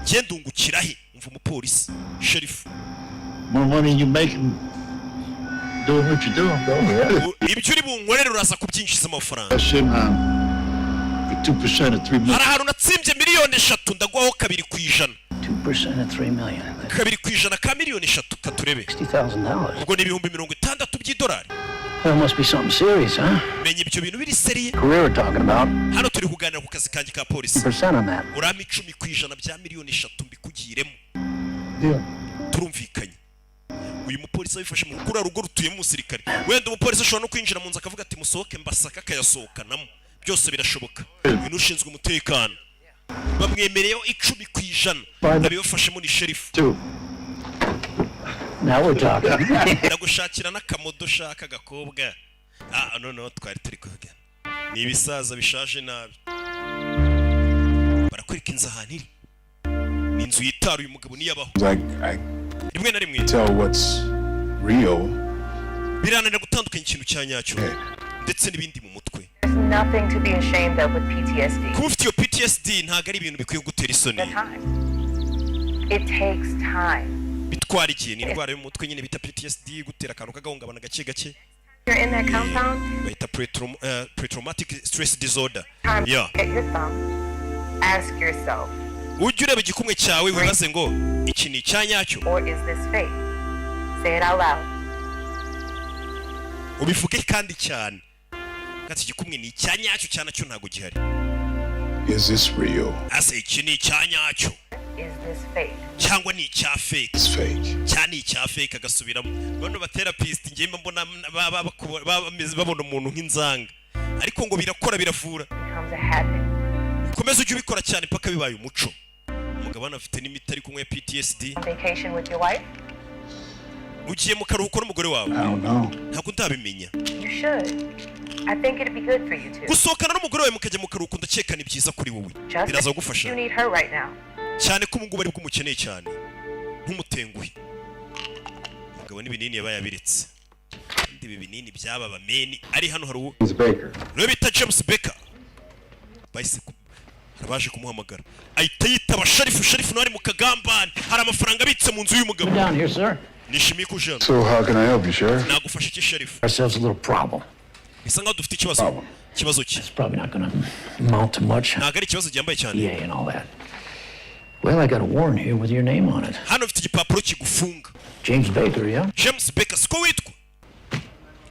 Ngenda ungukira he? Umva umupolisi. Sherifu. More money you making doing what you're doing, bro. Yeah. Ibyo uri bunkorera uraza kubyinjiza amafaranga. That's it, man. For 2% of 3 million. Hari ahantu natsimbye miliyoni 3 ndaguhaho 2%. 2% of 3 million. 2% ka miliyoni 3 katurebe. $60,000. Ubwo ni ibihumbi 60 by'idolari. That must be something serious, huh? Menya ibyo bintu biri seriye. Career we're talking about. Hano turi kuganira ku kazi kanjye ka polisi. 2% on that. Urama 10% bya miliyoni 3 mbikugiremo. Yeah. Turumvikanye. Uyu mupolisi abifashe mu kuri rugo rutuye mu musirikare. Wenda umupolisi ashobora no kwinjira mu nzu akavuga ati musohoke mbasaka akayasohokanamo. Byose birashoboka. Uyu ushinzwe umutekano. Bamwemereyeho 10%. Nabifashemo ni sherifu. Now we're talking. Ndagushakira n'akamodo shaka gakobwa. No twari turi kuvuga. Ni ibisaza bishaje nabi. Barakwereka inzu ahantu iri. Ni inzu yitaruye umugabo niyabaho. Rimwe na rimwe Tell what's real. birananira gutandukanya ikintu cya nyacyo ndetse n'ibindi mu mutwe. Nothing to be ashamed of with PTSD. Kuba ufite iyo PTSD ntabwo ari ibintu bikwiye gutera isoni. It takes time. Bitwara igihe, ni indwara yo mu mutwe nyine bita PTSD, gutera akantu kagahungabana gake gake. You're in that compound. Bayita pre-traumatic stress disorder. Yeah. Get your thumb. Ask yourself. Ujye ureba igikumwe cyawe wibaze ngo iki ni icyanyacyo. Or is this fake? Say it out loud. Ubivuge kandi cyane. Gati igikumwe ni icyanyacyo cyane cyo ntago gihari. Is this real? Ase iki ni icyanyacyo. Is this fake? Cyangwa ni icya fake. It's fake. Cyane icya fake agasubiramo. Bano batherapist ngiye mbona babona umuntu nk'inzanga. Ariko ngo birakora biravura. Becomes a habit. Komeza ujye ubikora cyane paka bibaye umuco. Umugabo anafite n'imiti ari kumwe ya PTSD. Vacation with your wife? Ugiye mu karuhuko n'umugore wawe. I don't know. Ntabwo ndabimenya. You should. I think it'd be good for you too. Gusohokana n'umugore wawe mukajya mu karuhuko ndakeka ni byiza kuri wowe. Biraza kugufasha. You need her right now. Cyane ko umugabo ari bwumukeneye cyane. Ntumutenguhe. Umugabo n'ibinini yabaye abiretse. Ndi binini byaba bameni ari hano hari uwo. James Baker. Rero bita James Baker. Bahise baje kumuhamagara. Ahita yitaba sherifu nari mu kagambane. Hari amafaranga abitse mu nzu y'umugabo. Down here, sir. Nishimiye kujana. So how can I help you, Sheriff? Nagufasha iki sherifu? Ourselves a little problem. Bisa nkaho dufite ikibazo. Ikibazo ki? It's probably not going to amount to much. Ntabwo ari ikibazo gyambaye cyane. Yeah, and all that. Well, I got a warrant here with your name on it. Hano mfite igipapuro kigufunga. James Baker, yeah? James Baker, siko witwa?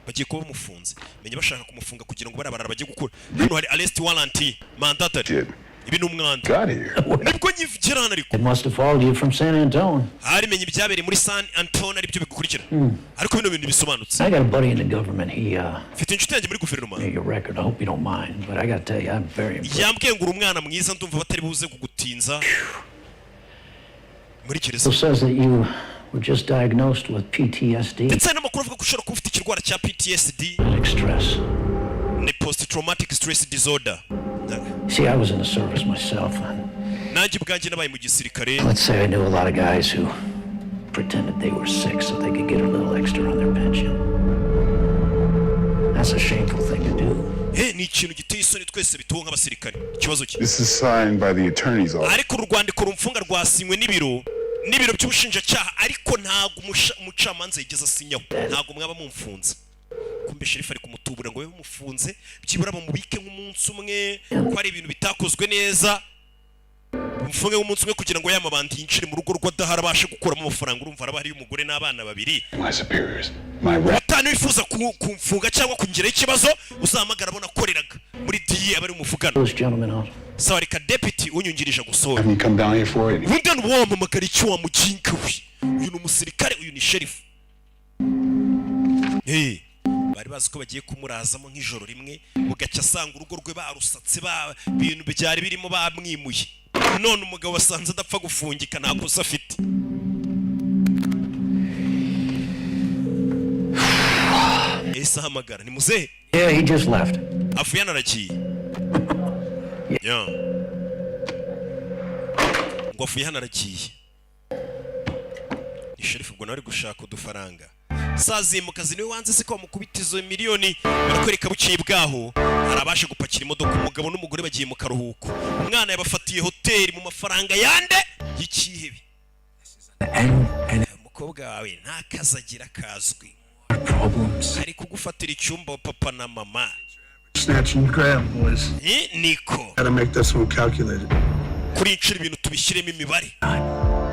Bagiye kuba bamufunze. Menya bashaka kumufunga kugira ngo barabara bagiye gukora. Hano hari arrest warrant mandatory. Ibi n'umwanda. Got here. Nibwo nyivugira hano ariko. It must have followed you from San Antone. Hari menye ibyabereye muri San Antone ari byo bigukurikira. Ariko bino bintu bisobanutse. I got a buddy in the government. He, Mfite inshuti yanjye muri guverinoma. your record. I hope you don't mind, but I got to tell you, I'm very impressed. Yambwiye ngo uri umwana mwiza ndumva batari buze kugutinza. Muri It gereza. says that you were just diagnosed with PTSD. Ndetse n'amakuru avuga ko ushobora kuba ufite ikirwara cya PTSD. Stress. Ni post-traumatic stress disorder. See, I was in the service myself. And Nanjye ubwanjye nabaye mu gisirikare. let's say I knew a lot of guys who pretended they were sick so they could get a little extra on their pension. That's a shameful thing to do. Ni ikintu giteye isoni twese bituwe nk'abasirikare. Ikibazo ki? This is signed by the attorney's office. Ariko urwandiko rumfunga rwasinywe n'ibiro by'ubushinjacyaha ariko ntago umucamanza yigeze asinyaho. Ntago mwaba mumfunze. kumbe sheriff ari kumutubura ngo we umufunze byibura bamubike nk'umunsi umwe ko ari ibintu bitakozwe neza umufunge nk'umunsi umwe kugira ngo yamabandi yinjire mu rugo rw'adahara abashe gukuramo amafaranga urumva araba hari umugore n'abana babiri batanu bifuza kumfunga cyangwa kungiraho ikibazo uzahamagara abona akoreraga muri DE abari umuvugano sawa reka deputy unyungirije gusora ubundi wamamagara icyo wamujinka we uyu ni umusirikare uyu ni sheriff bari bazi ko bagiye kumurazamo nk'ijoro rimwe ugaca asanga urugo rwe barusatse bintu byari birimo bamwimuye none umugabo wasanze adapfa gufungika nta kosa afite ese ahamagara ni muzehe he just left avuye anaragiye ngo avuye hanaragiye ni sheriff ubwo nawe ari gushaka udufaranga sazi mu kazi niwe wanze se ko bamukubita izo miliyoni barakwereka buciye bwaho arabashe gupakira imodoka umugabo n'umugore bagiye mu karuhuko umwana yabafatiye hoteli mu mafaranga yande y'ikihebe umukobwa wawe nta kazi agira kazwi ari kugufatira icyumba papa na mama Snatch and grab, boys. Niko Gotta make this one calculated. kuri incira ibintu tubishyiremo imibare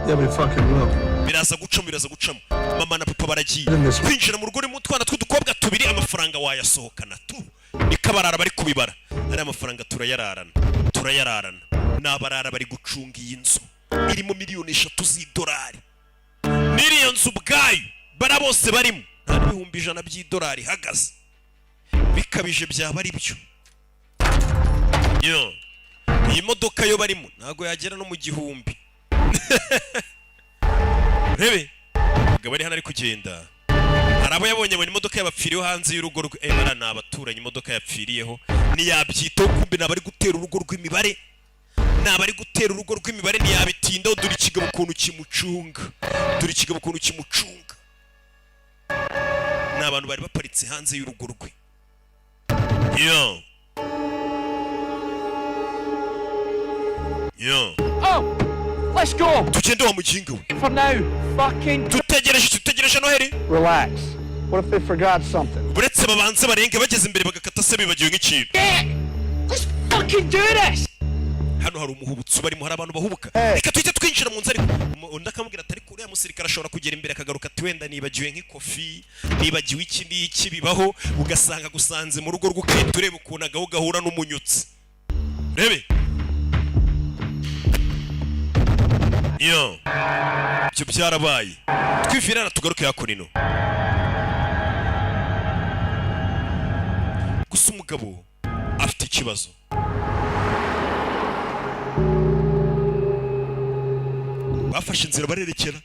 Yeah, we fucking will. biraza gucamo mama na papa baragiye kwinjira mu rugo rimo twana tw'udukobwa tubiri amafaranga wayasohokana tu nikabarara bari kubibara ari amafaranga turayararana nabarara bari gucunga iyi nzu irimo miliyoni 3 z'idolari niriyo nzu bwayo bara bose barimo nta bihumbi 100 by'idolari hagaze bikabije byaba ari byo iyi modoka yo barimo ntago yagera no mu gihumbi rebe gabo ari hano ari kugenda arabo yabonye mu imodoka y'abapfiriyeho hanze y'urugo rwe bara na abaturanye imodoka yapfiriyeho ni yabyito kumbe nabari gutera urugo rw'imibare nabari gutera urugo rw'imibare ni yabitinda duri kigabo kuntu kimucunga n'abantu bari baparitse hanze y'urugo rwe Oh, let's go. Tugende wa mujinga we. For now, fucking. Tutegereje Noheri. Relax. What if they forgot something? Buretse babanze barenge bageze imbere bagakata se bibagiwe nk'ikintu. Let's fucking do this. Hano hari umuhubutsi barimo hari abantu bahubuka. Reka tuhite twinjira mu nzu ariko ndakamubwira atari kure ya musirikare ashobora kugera imbere akagaruka ati wenda nibagiwe nk'ikofi nibagiwe iki n'iki bibaho ugasanga gusanze mu rugo rw'ukete ureba ukuntu agaho gahura n'umunyutsi. Rebe ibyo byarabaye twifirana tugaruke hakurino gusa umugabo afite ikibazo bafashe inzira barerekera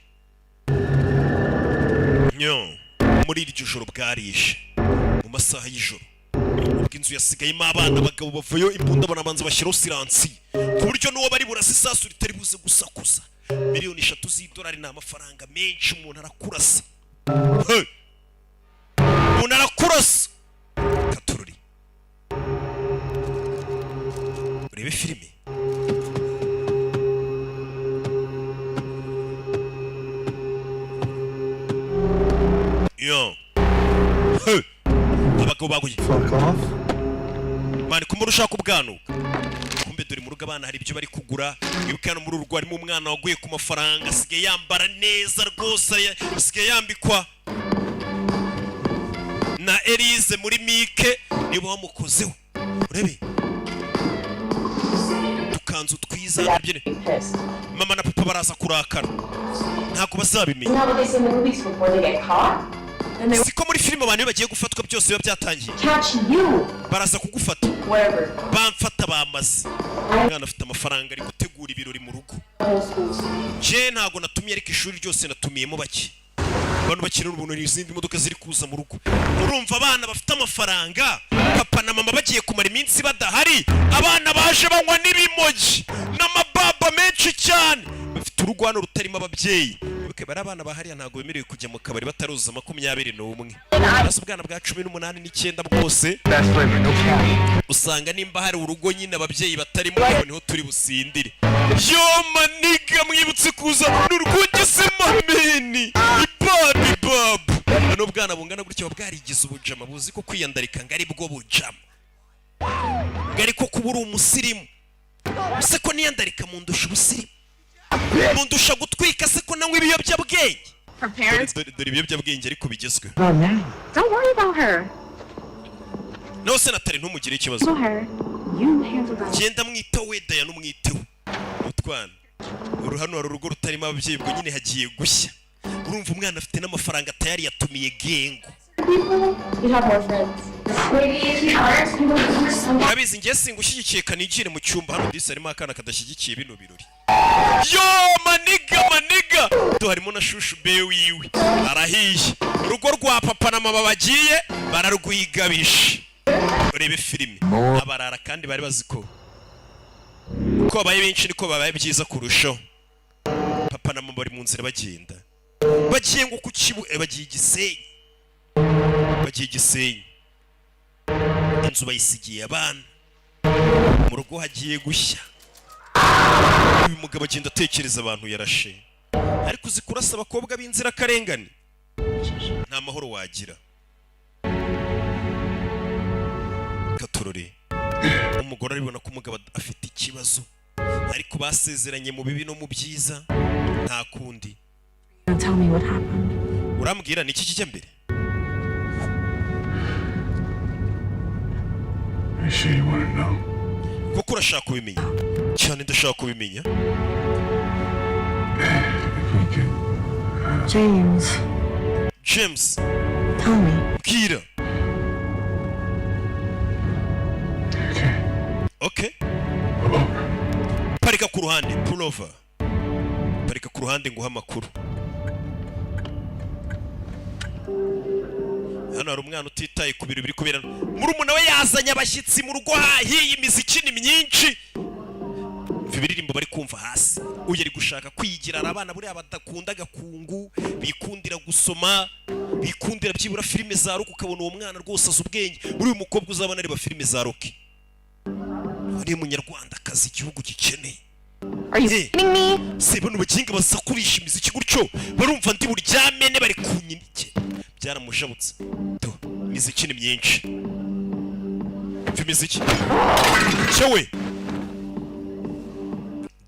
muri iryo joro bwarishe mu masaha y'ijoro ubwo inzu yasigayemo abana abagabo bavayo imbunda banamanza bashyiraho siransi ku buryo n'uwo bari burasa isasu ritari buze gusakuza miliyoni 3 z'idolari ni amafaranga menshi umuntu arakurasa katururi urebe filime abagabo baguye mani kumbe ushaka ubwanuka kumbe dore mu rugo abana hari ibyo bari kugura wibuka hano muri urwo harimo umwana waguye ku mafaranga asigaye yambara neza rwose asigaye yambikwa na Elise muri Mike nibo wamukozeho urebe dukanzu twiza nabyene mama na papa baraza kurakara ntako bazabimenya siko muri filime abantu bagiye gufatwa byose biba byatangiye baraza kugufata bamfata bamaze mwana afite amafaranga ari gutegura ibirori mu rugo je ntago natumiye ariko ishuri ryose natumiyemo bake abantu bakira ubuntu n'izindi modoka ziri kuza mu rugo urumva abana bafite amafaranga papa na mama bagiye kumara iminsi badahari abana baje banywa n'ibimoji n'amababa menshi cyane bafite urugo hano rutarimo ababyeyi bari abana bahariya ntago bemerewe kujya mu kabari bataruza 21 basi ubwana bwa 18 9 bwose usanga nimba hari urugo nyine ababyeyi batarimo niho turi busindire yo maniga mwibutse kuza n'urwuge se mameni ibadi bab n'ubwana bungana gutyo bwarigize ubujama buzi ko kwiyandarika ngari bwo bujama ngari ko kubura umusirimu se ko niyandarika mu ndusha ubusirimu mu ndusha gutwika se ko nanywa ibiyobyabwenge dore ibiyobyabwenge ariko bigezwe Don't worry about her. no senatari ntumugire ikibazo Tell her. You handle that. genda mwita we daya n'umwiteho utwana uruhano hari urugo rutarimo ababyeyi bwo nyine hagiye gushya urumva umwana afite n'amafaranga tayari yatumiye gengo You have more friends. urabizi ngiye singushyigikiye kanigire mu cyumba hano disi harimo akana kadashyigikiye bino birori yo maniga harimo na shushu be wiwe arahiye urugo rwa papa na mama bagiye bararwigabisha urebe filime abarara kandi bari bazi ko babaye benshi niko babaye byiza kurushaho papa na mama bari mu nzira bagenda bagiye ngo ku kibu bagiye Gisenyi inzu bayisigiye abana mu rugo hagiye gushya uyu mugabo agenda atekereza abantu yarashe ariko uzi kurasa abakobwa b'inzira karengane nta mahoro wagira katurore umugore aribona ko umugabo afite ikibazo ariko basezeranye mu bibi no mu byiza nta kundi Tell me what happened. urambwira ni iki kijya mbere You sure you want to know? koko urashaka kubimenya cyane ndashaka kubimenya If we could... James, Tell me. Bwira. Okay. Parika ku ruhande, pull over. Parika ku ruhande nguha amakuru. Hano hari umwana utitaye ku biro biri kubera. Murumuna we yazanye abashyitsi mu rugo hahiye imiziki ni myinshi. Biririmbo bari kumva hasi. Uye ari gushaka kwigira abana buri abadakunda gakungu, bikundira gusoma, bikundira byibura filime za rock ukabona uwo mwana rwose azi ubwenge. Uri umukobwa uzabona ari ba filime za rock. Ari munyarwanda kazi igihugu gikeneye. Are you kidding me? Seba n'ubuginga basakurisha imiziki gutyo barumva ndi buryamene bari kunyinike. Byaramushabutse. To, imiziki ni myinshi. Imiziki. Cyewe.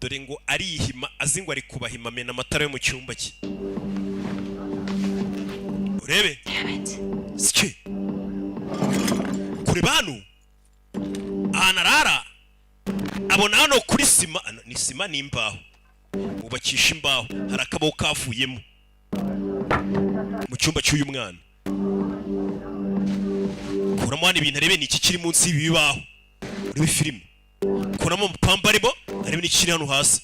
Dore ngo arihima azi ngo ari kubahima mena amatara yo mu cyumba cye. Urebe. Sike. Kuri banu. Anarara. Abona hano kuri sima, ni sima n'imbaho. Ubakisha imbaho, hari akabo kavuyemo. Mu cyumba cy'uyu mwana. Kuramo hano ibintu arebe ni iki kiri munsi y'ibibaho. Urebe filime. Kuramo mpambarimo arebe n'ikiri hano hasi.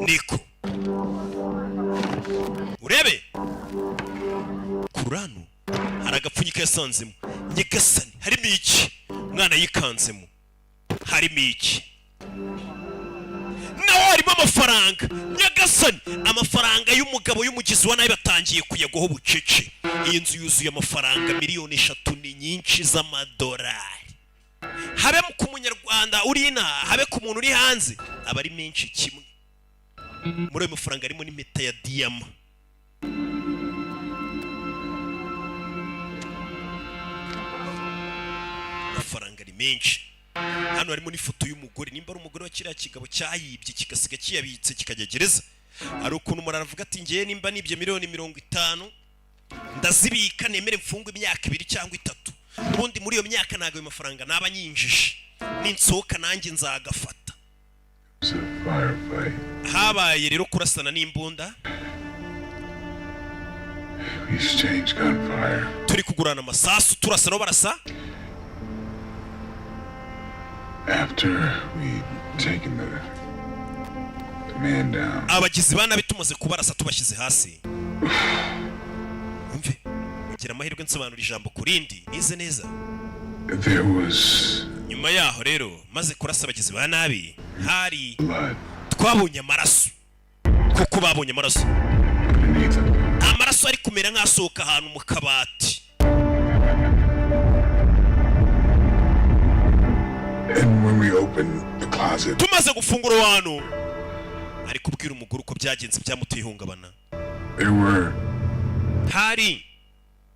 Niko. Urebe. Kurano. Hari agapfunyika yasanzemo. Nyagasani harimo iki? Mwana yikanzemo. Harimo iki? Naho harimo amafaranga. Nyagasani amafaranga y'umugabo y'umugizi wa nabi batangiye kuyagwaho bucece. Iyi nzu yuzuye amafaranga miliyoni 3 ni nyinshi z'amadolari. Habe ku munyarwanda uri ina, habe ku muntu uri hanze, aba ari menshi kimwe. Muri ayo mafaranga harimo n'impeta ya diyama. Amafaranga ari menshi. Hano harimo n'ifoto y'umugore, nimba ari umugore wa kiriya kigabo cyayibye kigasiga kiyabitse kikajya gereza. Ari ukuntu umuntu aravuga ati ngiye nimba nibye miliyoni 50 ndazibika nemere mfungwe imyaka 2 cyangwa 3. Ubundi muri iyo myaka ntago ayo mafaranga naba nyinjije. Ninsohoka nanjye nzagafata. Habaye rero kurasana n'imbunda. Turi kugurana amasasu turasa no barasa. After we taken the man down. Abagizi bana bitumaze kubarasa tubashyize hasi. Umve, ugira amahirwe nsobanura ijambo kurindi, nize neza. There was nyuma yaho rero maze kurasa abagizi ba nabi hari twabonye amaraso. Kuko babonye amaraso. Amaraso ari kumera nk'asohoka ahantu mu kabati. And when we opened the closet, tumaze gufungura wano ari kubwira umuguru ko byagenze byamuteye ihungabana. There were hari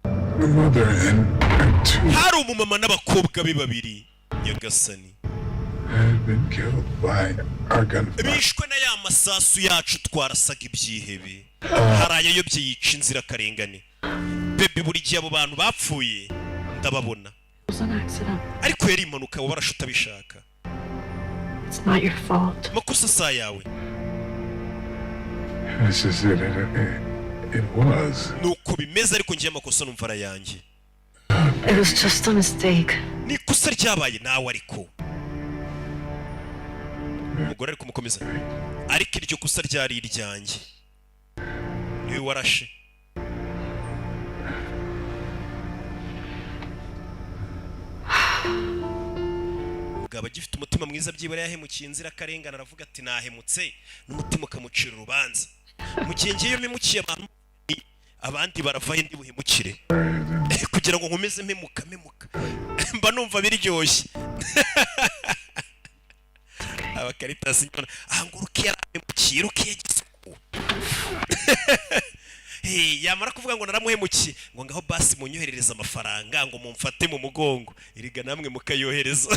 a mother and two hari umumama n'abakobwa be babiri Nyagasani had been killed by our gunfire. bishwe na ya masasu yacu twarasaga ibyihebe hari ayayobye yica inzirakarengane bebe buri gihe abo bantu bapfuye ndababona It was an accident. ariko yari impanuka warashe utabishaka It's not your fault. makosa saa yawe This is it. It was. nuko bimeze ariko ngiye amakosa numva ara yanjye It was just a mistake. ni ikosa ryabaye nawe ariko umugore ari kumukomeza ariko iryo kosa ryari iryanjye niwe warashe ubwo agifite umutima mwiza byibura yahemukiye inzirakarengane aravuga ati nahemutse n'umutima ukamucira urubanza mu gihe ngiye mpemukiye abantu abandi baravaho ndi buhemukire kugira ngo nkomeze mpemuka mba numva biryoshye abakaritasi nyona ngo rukiye arahemukiye rukiye gisuku yamara kuvuga ngo naramuhemukiye ngo ngaho basi munyoherereza amafaranga ngo mumfate mu mugongo iriga namwe mukayohereza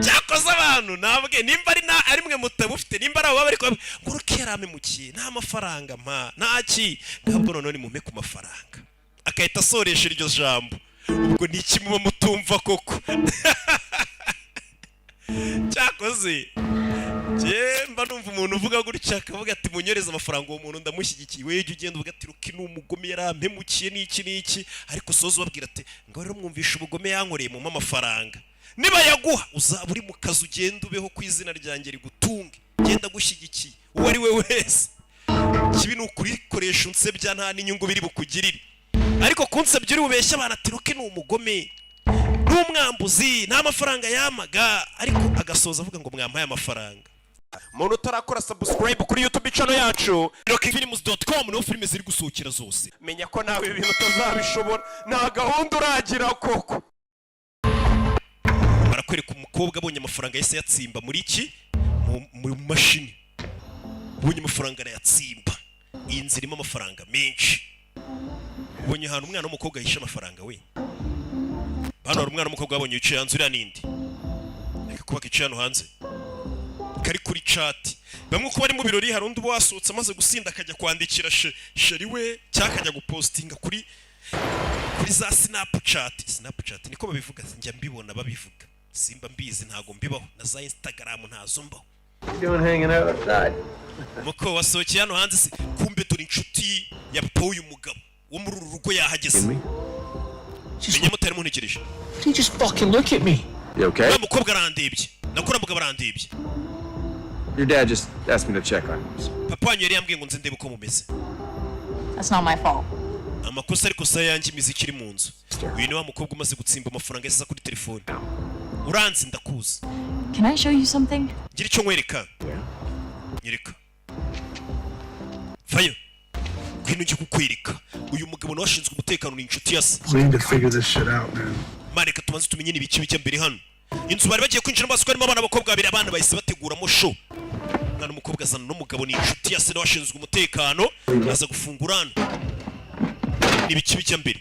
cyakoze abantu nabwe nimba ari mwe mutabufite nimba ari abo bari ngo rukiye aramemukiye nta mafaranga mpa ntaki ngabwo none ni mume ku mafaranga akahita asoresha iryo jambo ubwo ni iki muba mutumva koko cyakoze mba numva umuntu uvuga gutya akavuga ati munyoreze amafaranga uwo muntu ndamushyigikiye weje ugenda uvuga ati ruki n'umugome yarampemukiye n'iki ariko soza ubabwira ati ngo rero mwumvisha ubugome yankoreye mu amafaranga niba yaguha uzaba uri mu kazi ugenda ubeho ku izina ryanjye rigutunge genda gushyigikiye uwo ari we wese kibi ni ukurikoresha unsebya nta n'inyungu biri bukugirire ariko kunsebya uri bubeshya abantu ati ruki n'umugome n'umwambuzi nta mafaranga yamaga ariko agasoza avuga ngo mwampaye amafaranga muntu utarakora subscribe kuri YouTube channel yacu rockfilms.com niho filime ziri gusohokera zose menya ko nawe ibintu utazabishobora nta gahunda uragira koko barakwereka umukobwa abonye amafaranga yese yatsimba muri iki mu mashini ubonye amafaranga arayatsimba iyi nzira irimo amafaranga menshi ubonye ahantu umwana w'umukobwa yishe amafaranga we hano hari umwana w'umukobwa wabonye yicaye hanze uriya nindi reka kuba kicaye hano hanze kari kuri chat bamwe uko bari mu birori hari undi wasohotse amaze gusinda akajya kwandikira sheri we cyangwa akajya gupostinga kuri za Snapchat niko babivuga njya mbibona babivuga simba mbizi ntago mbibaho na za Instagram ntazo mbaho muko wasohokeye hano hanze se kumbe dore inshuti ya uyu mugabo wo muri uru rugo yahageze menya mutari muntegereje You just fucking look at me. You okay? wa mukobwa arandebye nakora mugabo arandebye Your dad just asked me to check on you. papa wanyu yari yambwiye ngo nze ndebe uko mumeze That's not my fault. amakosa ariko sa yanjye imiziki iri mu nzu uyu ni wa mukobwa umaze gutsimba amafaranga yasiza kuri telefone uranzi ndakuzi Can I show you something? gira icyo nkwereka nyereka vayo ngwino njye kukwereka uyu mugabo nawe ashinzwe umutekano ni inshuti ya se We need to figure this shit out, man. mareka tubanze tumenye n'ibiki bijya mbere hano inzu bari bagiye kwinjira amaso harimo abana b'abakobwa babiri abana bahise bateguramo show umwana w'umukobwa azana n'umugabo ni inshuti ya se nawe ashinzwe umutekano aza gufungura hano n'ibiki bijya mbere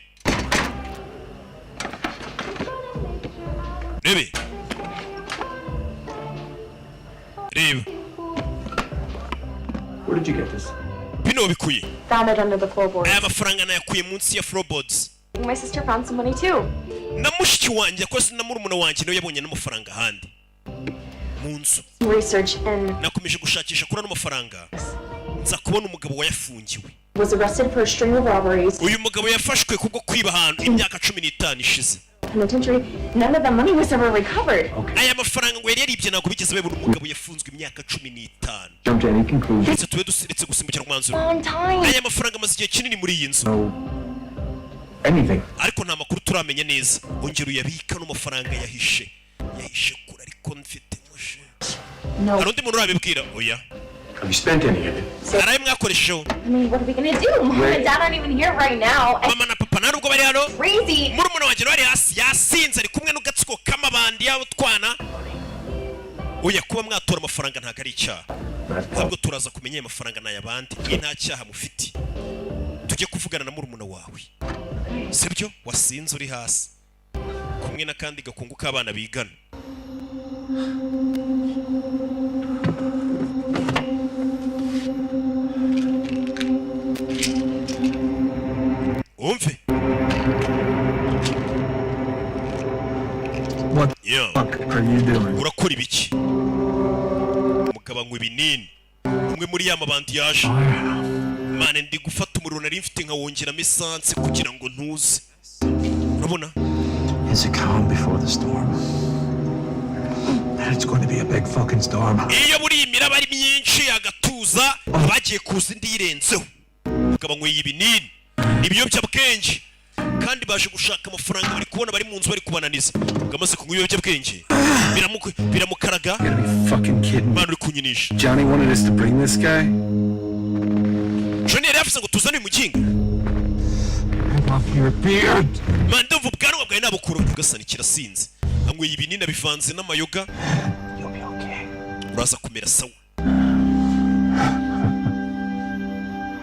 reba Where did you get this? bino bikuye Found it under the floorboards. aya mafaranga nayakuye munsi ya floorboards My sister found some money too. na mushiki wanjye yakoze na murumuna wanjye nawe yabonye n'amafaranga ahandi mu nzu Research and nakomeje gushakisha kuri ano mafaranga nza kubona umugabo wayafungiwe was arrested for a string of robberies. uyu mugabo yafashwe kubwo kwiba ahantu imyaka 15 ishize Penitentiary. None of the money was ever recovered. aya mafaranga ngo yari yaribye ntabwo bigeze babona umugabo yafunzwe imyaka 15 Jump to any conclusion. ndetse tube dusiritse gusimbukira ku mwanzuro Long time. aya mafaranga amaze igihe kinini muri iyi nzu Anything. ariko nta makuru turamenya neza ongera uyabika n'amafaranga yahishe kure ariko mfite mushe No. hari undi muntu urabibwira oya Have you spent any of it? hari ayo mwakoresheho I mean, what are we gonna do? Mom and Dad aren't even here right now. It's mama na papa nta nubwo bari hano crazy. murumuna wanjye wari hasi yasinze ari kumwe n'agatsiko k'amabandi y'utwana oya kuba mwatora amafaranga ntago ari icyaha ntabwo turaza kumenya amafaranga n'ayabandi ni nta cyaha mufite tujye kuvugana na murumuna wawe sibyo wasinze uri hasi kumwe n'akandi gakungu k'abana bigana umve What yo the fuck are you doing? urakora ibiki mugabanywa ibinini umwe muri ya mabandi yaje mane ndi gufata umuriro nari mfite nkawongeramo esanse kugira ngo ntuze urabona Is a calm before the storm. It's going to be a big fucking storm. iyo muri iyi miraba ari myinshi agatuza bagiye kuza indi yirenzeho mugabanyweye ibinini ibiyobyabwenge kandi baje gushaka amafaranga bari kubona bari mu nzu bari kubananiza ngamaze kunywa ibiyobyabwenge biramukaraga mwana uri kunyinisha Johnny wanted us to bring this guy. Johnny yari yavuze ngo tuzane uyu muginga I love your beard. mwana ndumva ubwanwa bwawe nabukura ugasana kirasinze anyweye ibinini bivanze n'amayoga uraza kumera sawa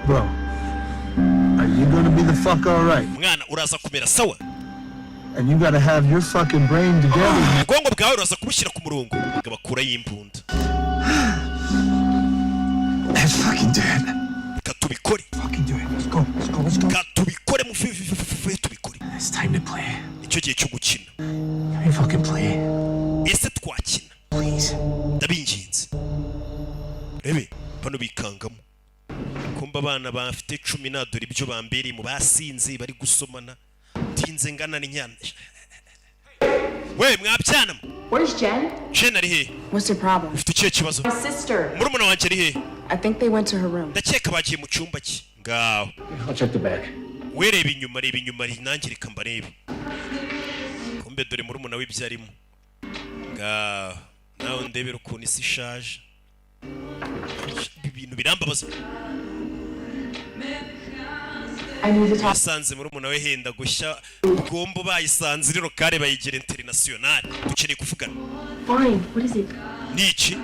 Bro, are you gonna be the fuck alright? mwana uraza kumera sawa And you gotta have your fucking brain together, man. ubwonko bwawe uraza kubushyira ku murongo bakabakuraho imbunda Let's fucking do it. reka tubikore Fucking do it. Let's go. Let's go. Let's go. reka tubikore muvuye tubikore It's time to play. icyo gihe cyo gukina Can we fucking play? ese twakina Please. ndabinginze rebe bano bikangamo kumba abana bafite 10 dore ibyo bambereye mu basinze bari gusomana tinze ngana n'inyana we mwabyana Where's Jen? Jen ari he What's her problem? ufite ikihe kibazo My sister. murumuna wanjye ari he I think they went to her room. ndakeka bagiye mu cyumba cye ngaho I'll check the back. we reba inyuma nanjye reka mbarebe kumbe dore murumuna we ibyo arimo ngaho nawe ndebera ukuntu isi ishaje ibintu birambabaza I need to talk. yasanze murumuna we henda gushya bwombo bayisanze rero kare bayigera international dukeneye kuvugana Fine. What is it? niki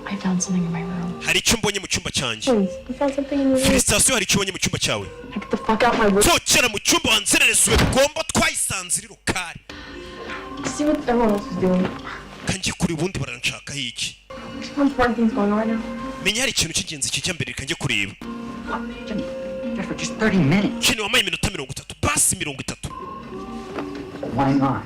I found something in my room. hari icyo mbonye mu cyumba cyanjye Please. I found something in your room. Felicitation hari icyo mbonye mu cyumba cyawe Get the fuck out my room. tokera mu cyumba wanzereresuwe bwombo twayisanze rero kare See what everyone else is doing. kanjye kuri ubundi baranshakaho iki There's more important things going on right now. menya hari ikintu cy'ingenzi kijya mbere kanjye kureba Just for just 30 minutes. kintu wamaye iminota 30 basi 30 Why not?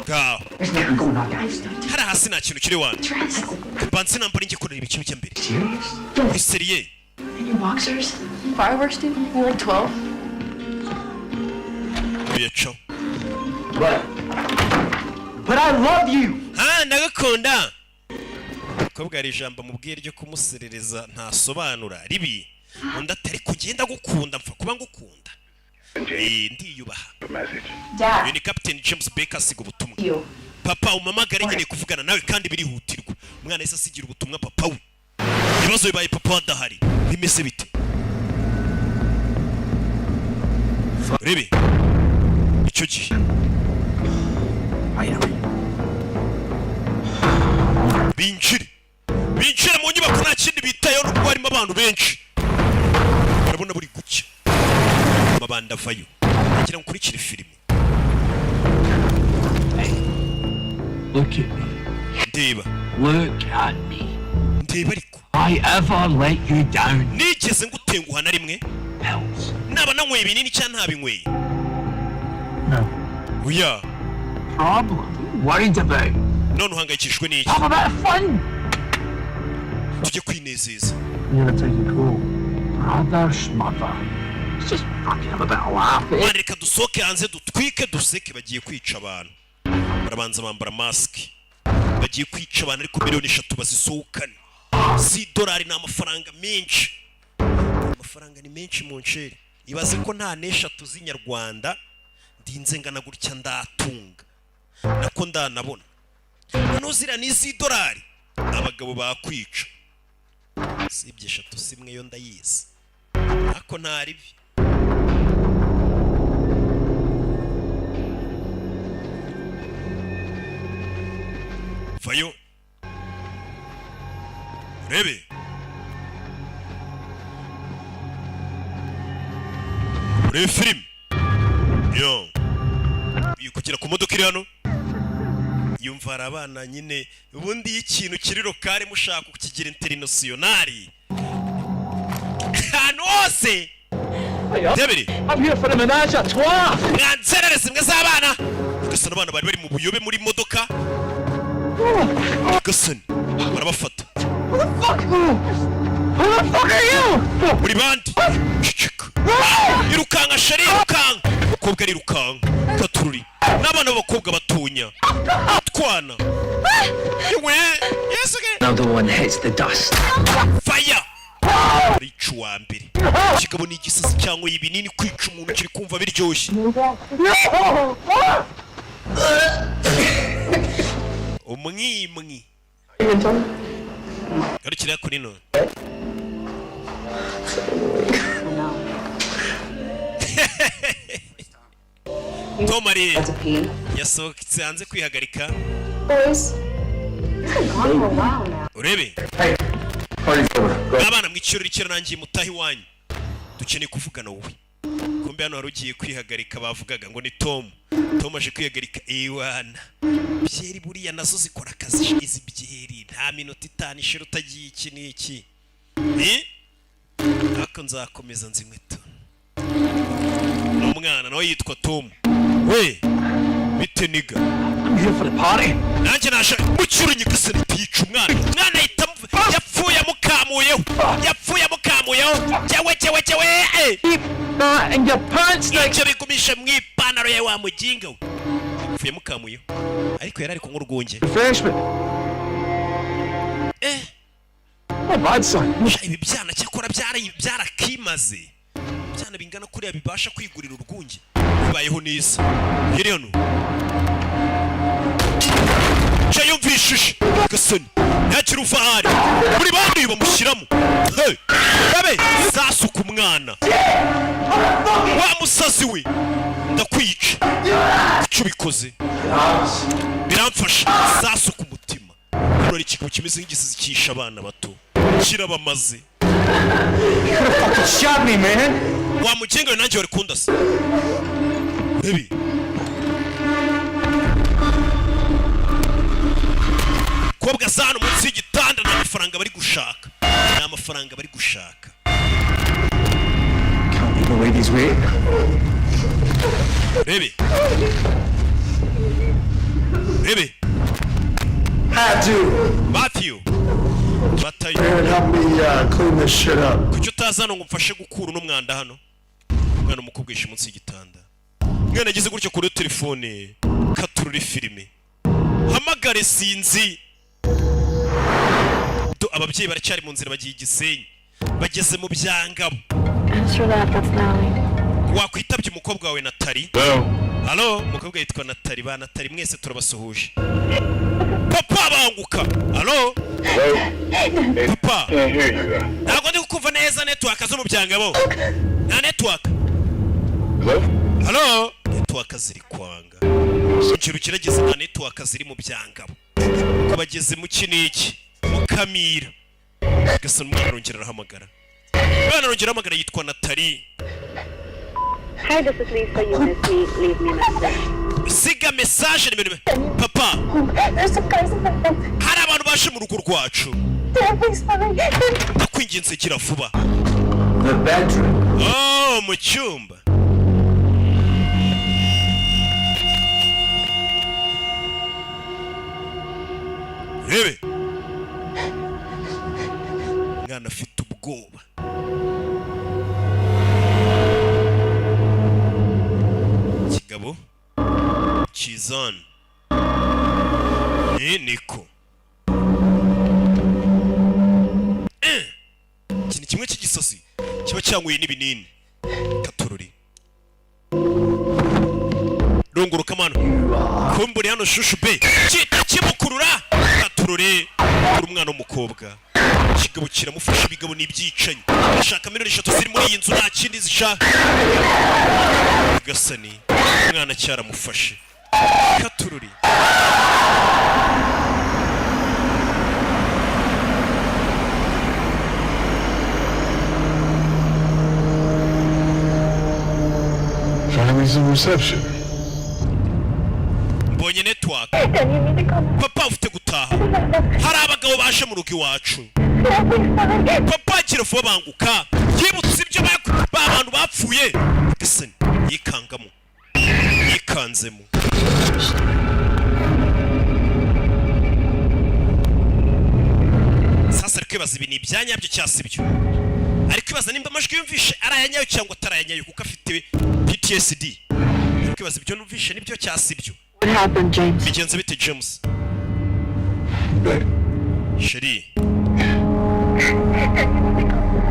ngaho There's nothing going on down. hari hasi nta kintu kiri wanjye Dress. mbanze nambara njye kureba ikintu kijya mbere Serious? ni seriye And your boxers? Fireworks, dude? You're like 12? oya caho But I love you! ndagakunda umukobwa hari ijambo mubwiye ryo kumuserereza ntasobanura ribi undi atari kugenda gukunda mpfa kuba ngukunda ndiyubaha Dad. uyu ni Captain James Baker asiga ubutumwa You. papa umamagare nkeneye kuvugana nawe kandi birihutirwa umwana yahise asigira ubutumwa papa we ibibazo bibaye papa adahari bimeze bite rebe icyo gihe binjire mu nyubako nta kindi bitayeho nubwo harimo abantu benshi urabona buri gucya amabanda avayo agira ngo ukurikire filime Look at me. ndeba Look at me. ndeba ariko I ever let you down? nigeze ngutenguha na rimwe Pills. naba nanyweye ibinini cyangwa ntabinyweye No. oya Problem? What are you worried about? none uhangayikishijwe n'iki Have a bit of fun. tujye kwinezeza You gotta take it cool. Brother's mother. Let's just fucking have a bit of laugh. Eh? mwana reka dusohoke hanze dutwike duseke bagiye kwica abantu barabanza bambara masike bagiye kwica abantu ariko 3,000,000 bazisohokane $10 ni amafaranga menshi amafaranga ni menshi mu nceri ibaze ko nta n'eshatu z'inyarwanda ndinze ngana gutya ndatunga nako ndanabona noneho ziriya ni $10 abagabo bakwica sibye eshatu simwe yo ndayizi ariko ntaribi urebe filime yo kugera ku modoka iri hano yumva hari abana nyine ubundi iyo ikintu kiri lokale mushaka kukigira internationali ahantu hose debiri I'm here for the menage à trois. mwanzerere zimwe z'abana ugasana abana bari mu buyobe muri modoka ugasana barabafata Who the fuck are you? muri bandi irukanga shari irukanga umukobwa arirukanga katururi n'abana b'abakobwa batonya twana yewe yes again. Another one hits the dust. Fire rica uwa mbere kigabo ni igisazi cyangwa ibinini kwica umuntu kiri kumva biryoshye umwimwi garukira kuri none Tom ari yasohotse hanze kwihagarika urebe abana mw'ikirori kera nangiye mutahi wanyu dukeneye kuvugana wowe kumbe hano harugiye kwihagarika bavugaga ngo ni Tom aje kwihagarika ewana byeri buriya nazo zikora akazi izi byeri nta minota 5 ishira utagiye iki n'iki ako nzakomeza nzimwe tu umwana nawe yitwa Tom we bite niga I'm here for the party. nanjye nasha mucyurinye gasani pica umwana yapfuye mukamuyeho jewe And your pants like. icyo bigumisha mu ipantaro yawe wa muginga we yapfuye mukamuyeho ariko yari ari kunywa urwunge Freshman. My bad son. ibi byana cyakora byarakimaze byana bingana kuriya bibasha kwigurira urwunge bibayeho neza hiri hano cyayumvishije gasani ntakiri ufahari muri bandi bamushyiramo babe zasuka umwana wa musazi we ndakwica icyo ubikoze biramfasha zasuka umutima hano ari ikigo kimeze nk'igisizi cyisha abana bato kirabamaze Shot me, man. wa mugenga we nanjye wari kundasa baby kobwa zano munsi y'igitanda nta mafaranga bari gushaka Can't leave the ladies wait. baby Matthew batayo Man, help me clean this shit up. kuki utazana ngo mfashe gukura uno mwanda hano umwana umukobwa yishe munsi y'igitanda mwana agize gutyo kuri telefone katururi filime hamagare sinzi ababyeyi baracyari mu nzira bagiye Gisenyi bageze mu byangabo wakwitabye umukobwa wawe Natali halo umukobwa yitwa Natali ba Natali mwese turabasuhuje papa banguka halo papa ntabwo ndi kukumva neza network zo mu byangabo na network halo network ziri kwanga ikiro kirageze na network ziri mu byangabo ko bageze mu kiniki mukamira gasana umwana arongera arahamagara yitwa Natali. Hi, this is Lisa. You missed me. Leave me a message. Siga message papa. There's some guys in my house. Hari abantu bashe mu rugo rwacu. Ndakwinginze gira vuba. The bedroom. Oh, mu cyumba. Rebe. Ngana afite ubwoba. Kigabo Kizan niko ikintu kimwe cy'igisozi kiba cyanguye n'ibinini katururi runguruka mano kumburi hano shushu be cyita kimukurura katururi kuri umwana w'umukobwa kigabo kiramufasha ibigabo n'ibyicanye ashaka miliyoni 3 ziri muri iyi nzu nta kindi zishaka gasani umwana cyaramufashe katururi Find me some reception. mbonye network papa ufite gutaha hari abagabo baje mu rugo iwacu papa agira vuba banguka yibutse ibyo abantu bapfuye gisani yikangamo yikanzemo sasa ari kwibaza ibi ni ibyanyabyo cyangwa se ibyo ari kwibaza nimba amajwi yumvishe ari ayanyayo cyangwa atari ayanyayo kuko afite PTSD ari kwibaza ibyo numvishe nibyo cyangwa se ibyo. What happened, James? Bigenze bite James? Sheri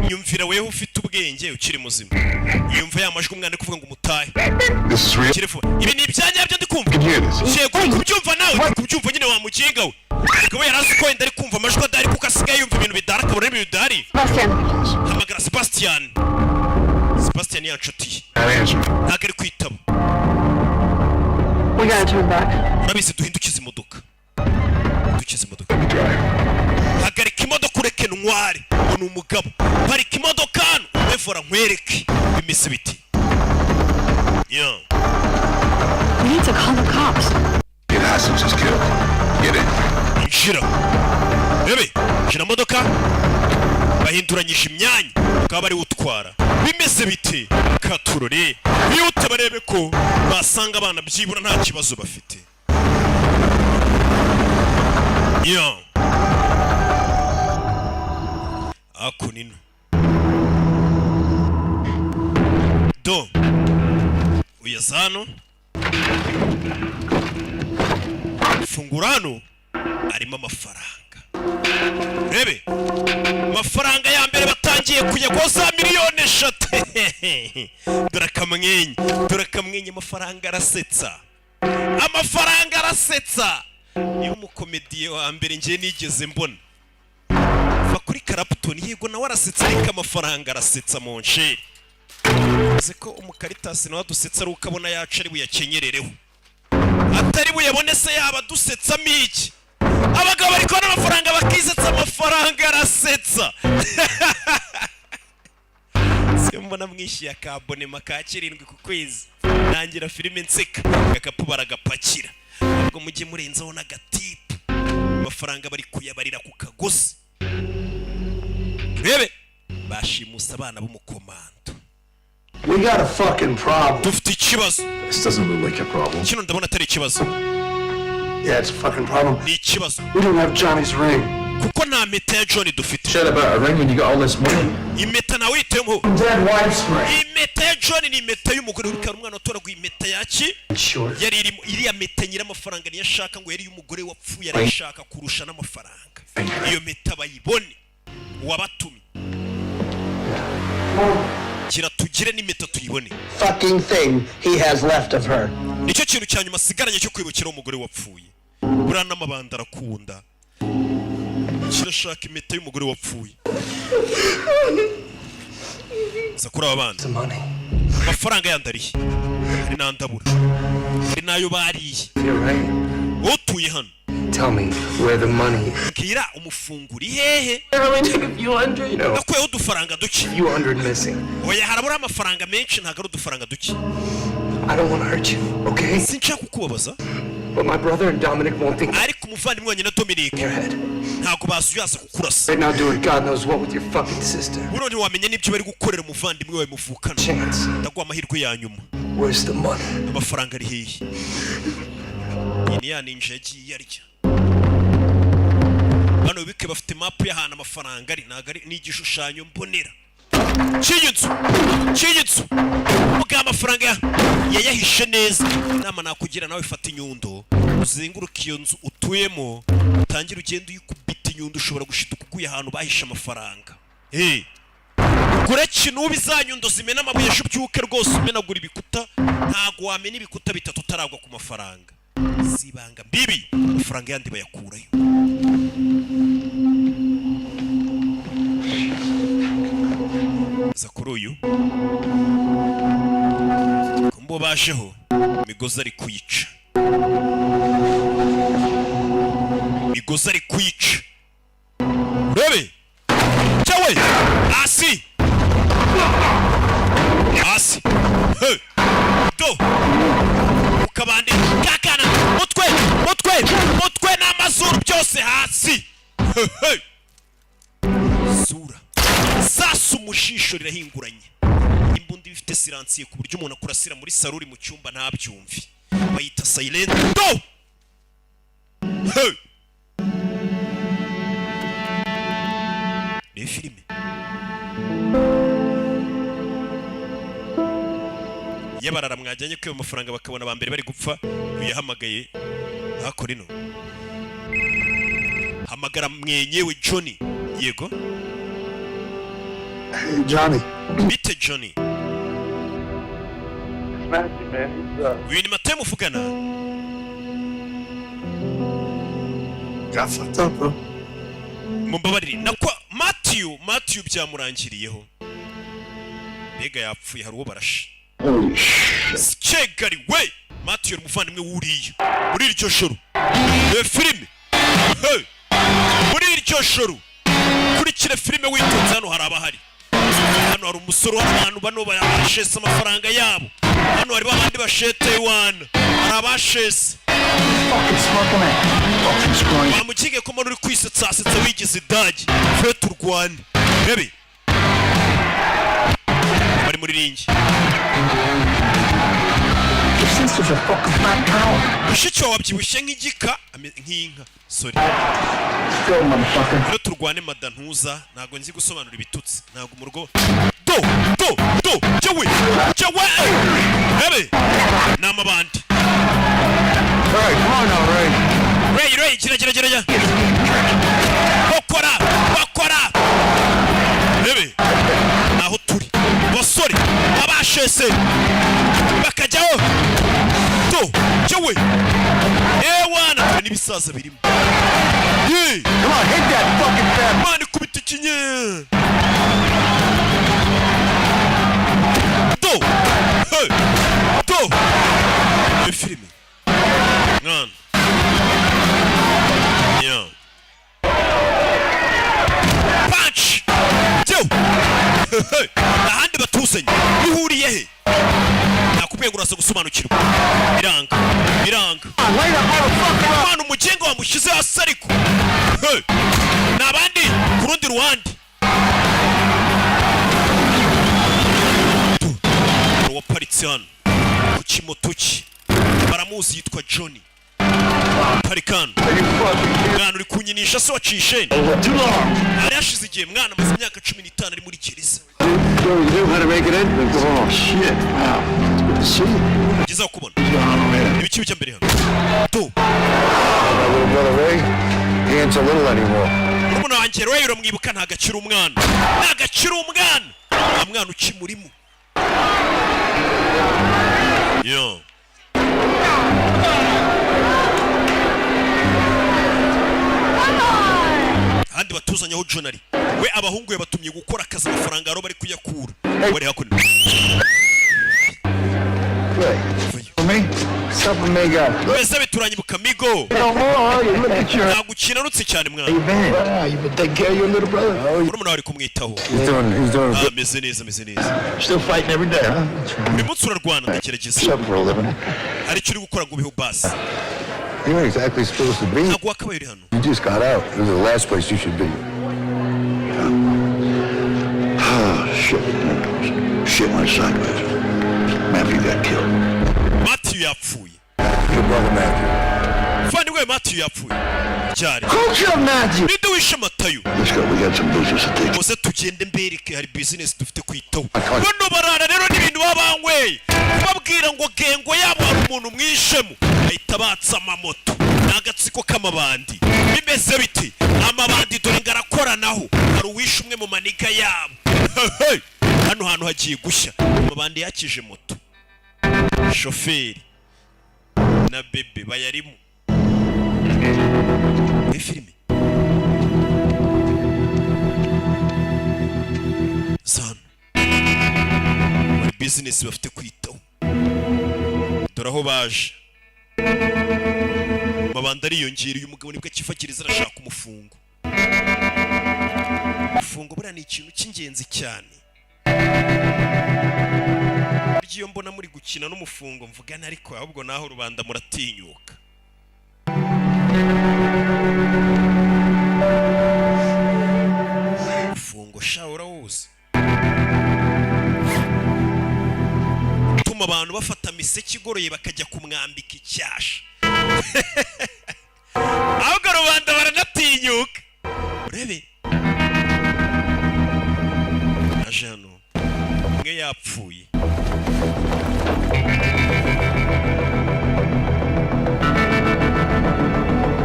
nyumvira wewe ufite ubwenge ukiri muzima yumva yamajwe umwana kuvuga ngo umutahe ibi ni ibyanyabyo ndi kumva yego kubyumva nawe kubyumva nyine wamukinga we akaba yarazi ko wenda ari kumva amajwi adari kuko asigaye yumva ibintu bidara akabona ibintu bidari hamagara Sebastian yanshuti ntabwo ari kwitaba urabizi duhindukize imodoka hagarika imodoka ureke ntware ngo ni umugabo parika imodoka hano umevura nkwereke bimeze biti We need to call the cops. Get Hassans is killed. Get in. Injira modoka bahinduranyije imyanya ukaba bari utwara bimeze biti katurore biyute barebe ko basanga abana byibura nta kibazo bafite. Akunino do uyazano fungurano arimo amafaranga rebe amafaranga ya mbere batangiye kuyagoza miliyoni 3 dore kamwenye amafaranga arasetsa niyo umukomediye wa mbere ngiye nigeze mbona va kuri Karaputoni yego nawe arasetsa ariko amafaranga arasetsa monsheri uzi ko umukaritasi nawe adusetsa ari ukabona yacu ari buyakenyerereho atari buyabone se yaba dusetsamo iki abagabo bari kubona amafaranga bakisetsa amafaranga arasetsa mbona mwishyuye akabonema ka 7 ku kwezi nangira filime nseka gakapu baragapakira ubwo mujye murenzaho n'agatipu amafaranga bari kuyabarira ku kagozi rebe bashimusa abana b'umukomando. We got a fucking problem. Dufite ikibazo. This doesn't look like a problem. Kino ndabona atari ikibazo. Yeah, it's a fucking problem. Ni ikibazo. We don't have Johnny's ring. Kuko nta meta ya Johnny dufite. Shut about a ring when you got all this money. Imeta nawe itemo. Dead wife's ring. Imeta ya Johnny ni imeta y'umugore uri kari umwana utoraguye imeta yaki. Sure. Yari iriya meta nyira amafaranga niyo ashaka ngo yari y'umugore wapfuye arashaka kurusha n'amafaranga. Iyo meta bayibone wabatumi. Kira tugire n'imeta tuyibone. Fucking thing he has left of her. Nicyo kintu cyanyuma sigaranye cyo kwibukira umugore wapfuye. Burana n'amabanda arakunda. Kirashaka imeta y'umugore wapfuye. Zakura abana. Amafaranga yandariye. Hari nandabura. Hari nayo bariye. Utuye hano. Tell me where the money is. Kira umufunguri hehe? I only took a few hundred. No. Nakweho udufaranga duke. Few hundred missing. Oya harabura amafaranga menshi ntago udufaranga duke. I don't want to hurt you, okay? Sinshaka kukubabaza. But my brother and Dominic won't think. Ariko umuvandimwe wanjye na Dominic. Ntago basuyaza kukurasa. Right now doing God knows what with your fucking sister. Buro ntiwamenye n'ibyo bari gukorera umuvandimwe wawe muvukana. Chance. Ndagwa amahirwe ya nyuma. Where's the money? Amafaranga ari hehe? Ni ya ninja yagiye arya. Bano bike bafite map y'ahantu amafaranga ari nagari n'igishushanyo mbonera. Cyinzu. Muga amafaranga yayahishe neza. Nama nakugira nawe fata inyundo. Uzenguruka iyo nzu utuyemo, utangira ugenda uyikubita inyundo ushobora gushituka kukuye ahantu bahisha amafaranga. Gure kintu bizanyundo zimena amabuye shubyuke rwose umenagura ibikuta ntago wamena ibikuta bitatu utaragwa ku mafaranga. Sibanga bibi amafaranga yandi bayakurayo. Zakuruyu kumbo basheho migozi ari kuyica. Rebe chawe asi do ukabandi kakana mutwe n'amazuru byose hasi sura sasa umushisho rirahinguranye imbundi bifite siransiye ku buryo umuntu akurasira muri saluri mu cyumba ntabyumve bayita silent do ni filime yabarara mwajyanye kwiba amafaranga bakabona ba mbere bari gupfa uyahamagaye hako rino hamagara mwenyewe Johnny yego Johnny. bite Johnny uyu ni Mateo muvugana Got fucked up, bro. mumbabarire nakwa Matthew byamurangiriyeho mbega yapfuye hari uwo barashe Chegari we Matthew umuvandimwe wuriye muri iryo joro filime muri iryo joro kurikira filime witonze hano hari abahari hano hari umusoro w'abantu bano bayashese amafaranga yabo hano hari babandi bashete wana hari abashese bamukige ko uri kwisetsa wigize idagi fete urwane bebe bari muri ringi mushiki wawe abyibushye nk'igika nk'inka sorry rero turwane madantuza ntabwo nzi gusobanura ibitutsi ntabwo mu rugo do jewe bebe ni amabandi Ray gira bakora bebe naho turi basore abashese bakajyaho do jewe wana n'ibisaza birimo come on hit that fucking fat man kubita kinye do filime ngan yeah punch ahandi batuzanye bihuriye he nakubwiye ngo urasa gusobanukirwa biranga mwana umugengo wamushyize hasi ariko n'abandi ku rundi ruhande waparitse hano ku kimotoki baramuzi yitwa Johnny parikano mwana uri kunyinisha se wacishe hari hashize igihe mwana amaze imyaka 15 ari muri gereza ugeze kubona ibiki bijya mbere hano umuntu wanjye Ray uramwibuka ntagakira umwana mwana ukimurimo yo handi batuzanyaho Jonari we abahungu yabatumye gukora akazi amafaranga aro bari kuyakura wari hakuno Wese bituranye mu kamigo nagukina cyane mwana urumuna wari kumwitaho ameze neza buri munsi urarwana ndagerageza hari icyo uri gukora ngo ubeho basi You weren't exactly supposed to be. You just got out. It was the last place you should be. Shit went sideways. Matthew got killed. Matthew yapfuye. Your brother Matthew. Matthew yapfuye. Cyari. Who killed Matthew? Ninde wishe Matayo? Let's go. We got some business to take. Mose tugende mbereke hari business dufite kwitaho. Bano barara rero n'ibintu babangwe. Babwira ngo gengo yabo hari umuntu mwishemo. Ahita batsa amamoto. Nagatsiko k'amabandi. Bimeze biti. Amabandi dore ngarakoranaho. Hari uwishe umwe mu maniga yabo. Hano hantu hagiye gushya. Amabandi yakije moto. Shoferi na bebe bayarimo. Filime sana muri business bafite kwitaho dore aho baje mabanda ariyongera uyu mugabo nibwo akifakiriza arashaka umufungo buriya ni ikintu cy'ingenzi cyane buryo iyo mbona muri gukina n'umufungo mvugana ariko ahubwo naho rubanda muratinyuka. Umufungo shawura wose tuma abantu bafata miseke igoroye bakajya kumwambika icyasha. Ahubwo rubanda baranatinyuka. Urebe aje hano umwe yapfuye.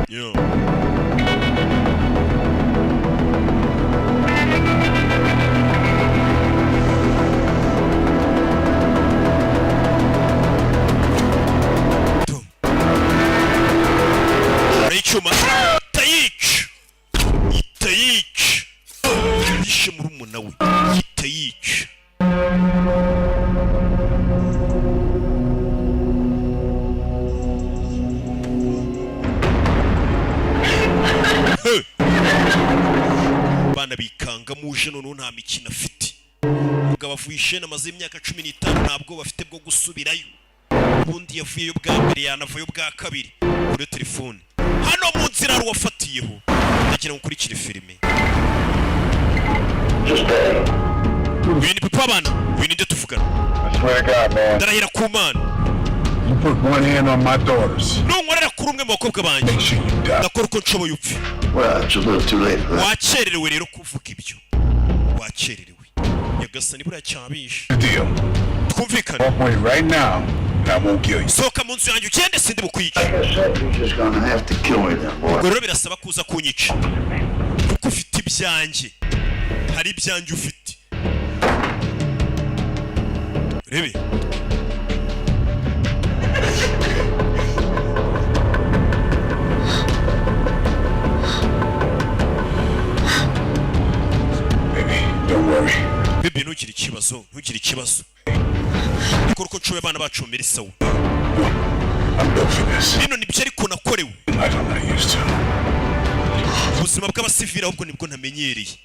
Yo Raichuma Taich Yishe murumuna we Taich. Bana bikanga muje none nta mikino afite. Ubwo bavuye ishene amaze imyaka 15 ntabwo bafite bwo gusubirayo. Ubundi yavuyeyo bwa mbere yanavayo bwa kabiri kuri telefone. Hano mu nzira ruwafatiyeho. Ndagira ngo kurikire filime. Wini papa bana, wini nde tuvugana. I swear to God, man. Darahira ku Mana. You put one hand on my daughters. Nunkorera kuri umwe mu bakobwa banjye. Make sure you die. Ndakora uko nshoboye upfe. Well, it's a little too late for that. Wakererewe rero kuvuga ibyo. Wakererewe. Nyagasani buriya cyabishe. The deal. Twumvikane. Walk away right now, and I won't kill you. Soka mu nzu yanjye ugende sindi bukwica. Like I said, you're just gonna have to kill me then, boy. Ubwo rero birasaba kuza kunyica. Kuko ufite ibyanjye. Hari ibyanjye ufite. Rebe. Baby, ntugire ikibazo. Ukora uko nshoboye abana bacu mbere sawa. Bino nibyo ariko nakorewe. Ubuzima bw'abasivili ahubwo nibwo ntamenyereye.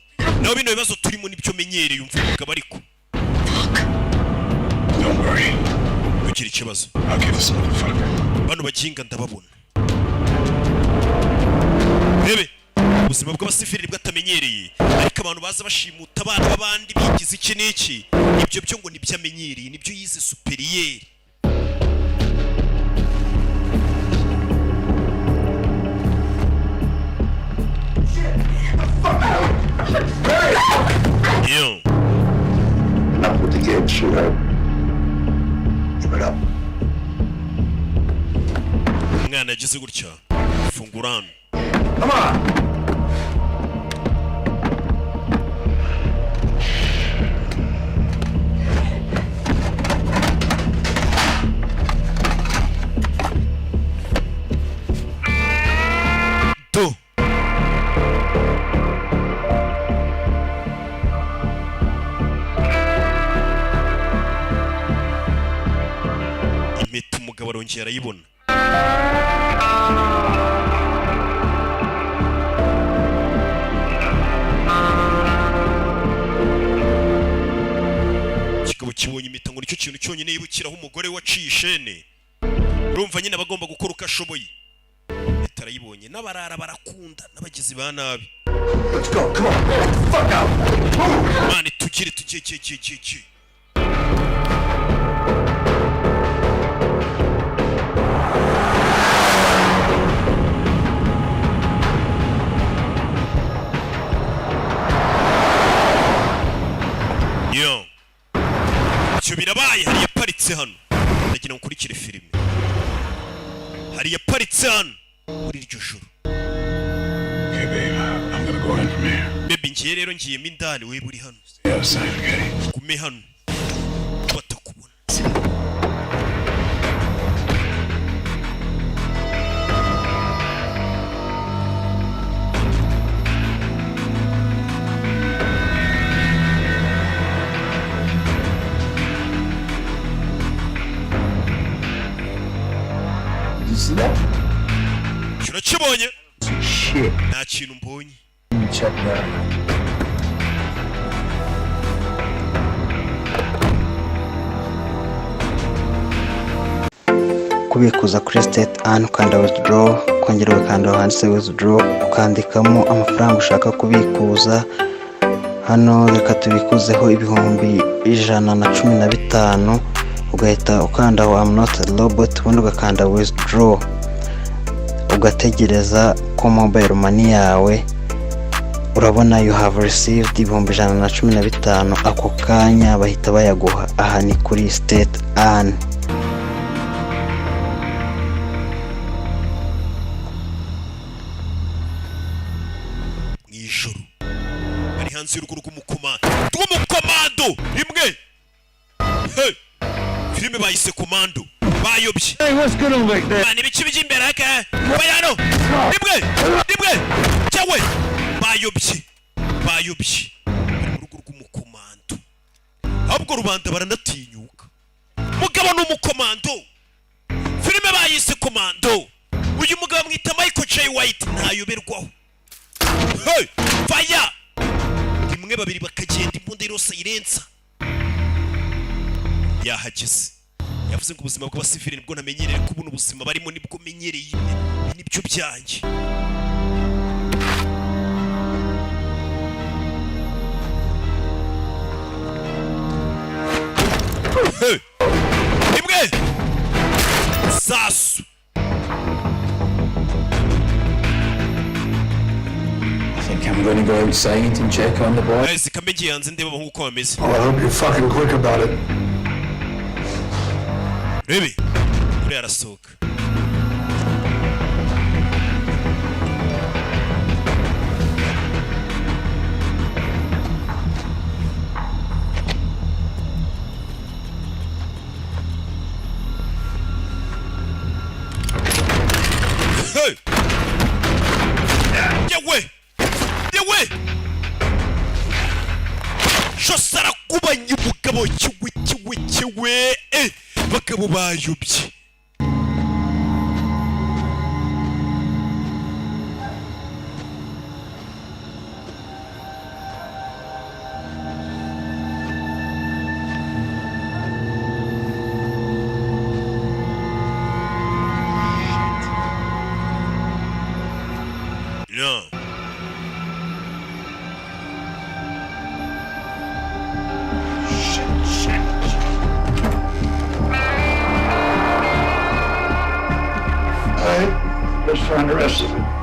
Naho bino bibazo turimo nibyo menyereye umvuga bariko. Ntugire ikibazo. Bano baginga ndababona. Bebe. Ubuzima bw'abasivili nibwo atamenyereye, ariko abantu baza bashimuta abana b'abandi bigize iki n'iki, ibyo byo ngo nibyo amenyereye, nibyo yize superieur. Yo. Enough with the game, sweetheart. Give it up. Umwana yagize gutya, fungurana. Come on. Do. Impeta umugabo arongera arayibona. Kigabo kibonye impeta ngo nicyo kintu cyonyine yibukiraho umugore waciye ishene. Urumva nyine abagomba gukora uko ashoboye. Tarayibonye n'abarara barakunda n'abagizi ba nabi. Let's go, come on, fuck out. Mani tugire tugiye. Yo. Cyo birabaye hari yaparitse hano. Ndagira ngo kurikire filime. Hari yaparitse hano. Muri iryo joro. Okay, babe, I'm gonna go in from here. Baby ngiye rero ngiyemo indani we buri hano. Stay outside, okay? Gume hano. Batakubona. You see that? Urakibonye? Shit. Nta kintu mbonye. Check that out. kubikuza kuri state an ukanda withdraw, kongera ugakanda aho handitse withdraw, ukandikamo amafaranga ushaka kubikuza. Hano reka tubikuzeho ibihumbi 115, ugahita ukanda aho I'm not a robot, ubundi ugakanda withdraw, ugategereza ko mobile money yawe, urabona you have received ibihumbi 115. Ako kanya bahita bayaguha. Aha ni kuri state an. Mwijoro bari hanze y'urugo rw'umukomando rimwe. Hey, filime bayise komando bayobye. Hey, what's good over there? Bani bici bij'imbere aka bayano rimwe cyawe bayobye mu rugo rw'umukomando. Ahubwo rubanda baranatinyuka. Mugabo n'umukomando, filime bayise komando. Uyu mugabo mwita Michael J. White ntayoberwaho. Hey, fire! Rimwe babiri bakagenda imbunda irose irenza. Yahageze. Yavuze ngo ubuzima bw'abasivili nibwo namenyereye, kubona ubuzima barimo nibwo menyereye. Nibyo byanjye. Hey! Rimwe! Sasu! I'm going to go outside and check on the boy. Guys, kamegi yanze ndeba nkuko bameze. Oh, I hope you're fucking quick about it. Baby, uri arasohoka. Hey! Yewe! Shosara kubanya umugabo kiwe. Bagabo bayobye. No.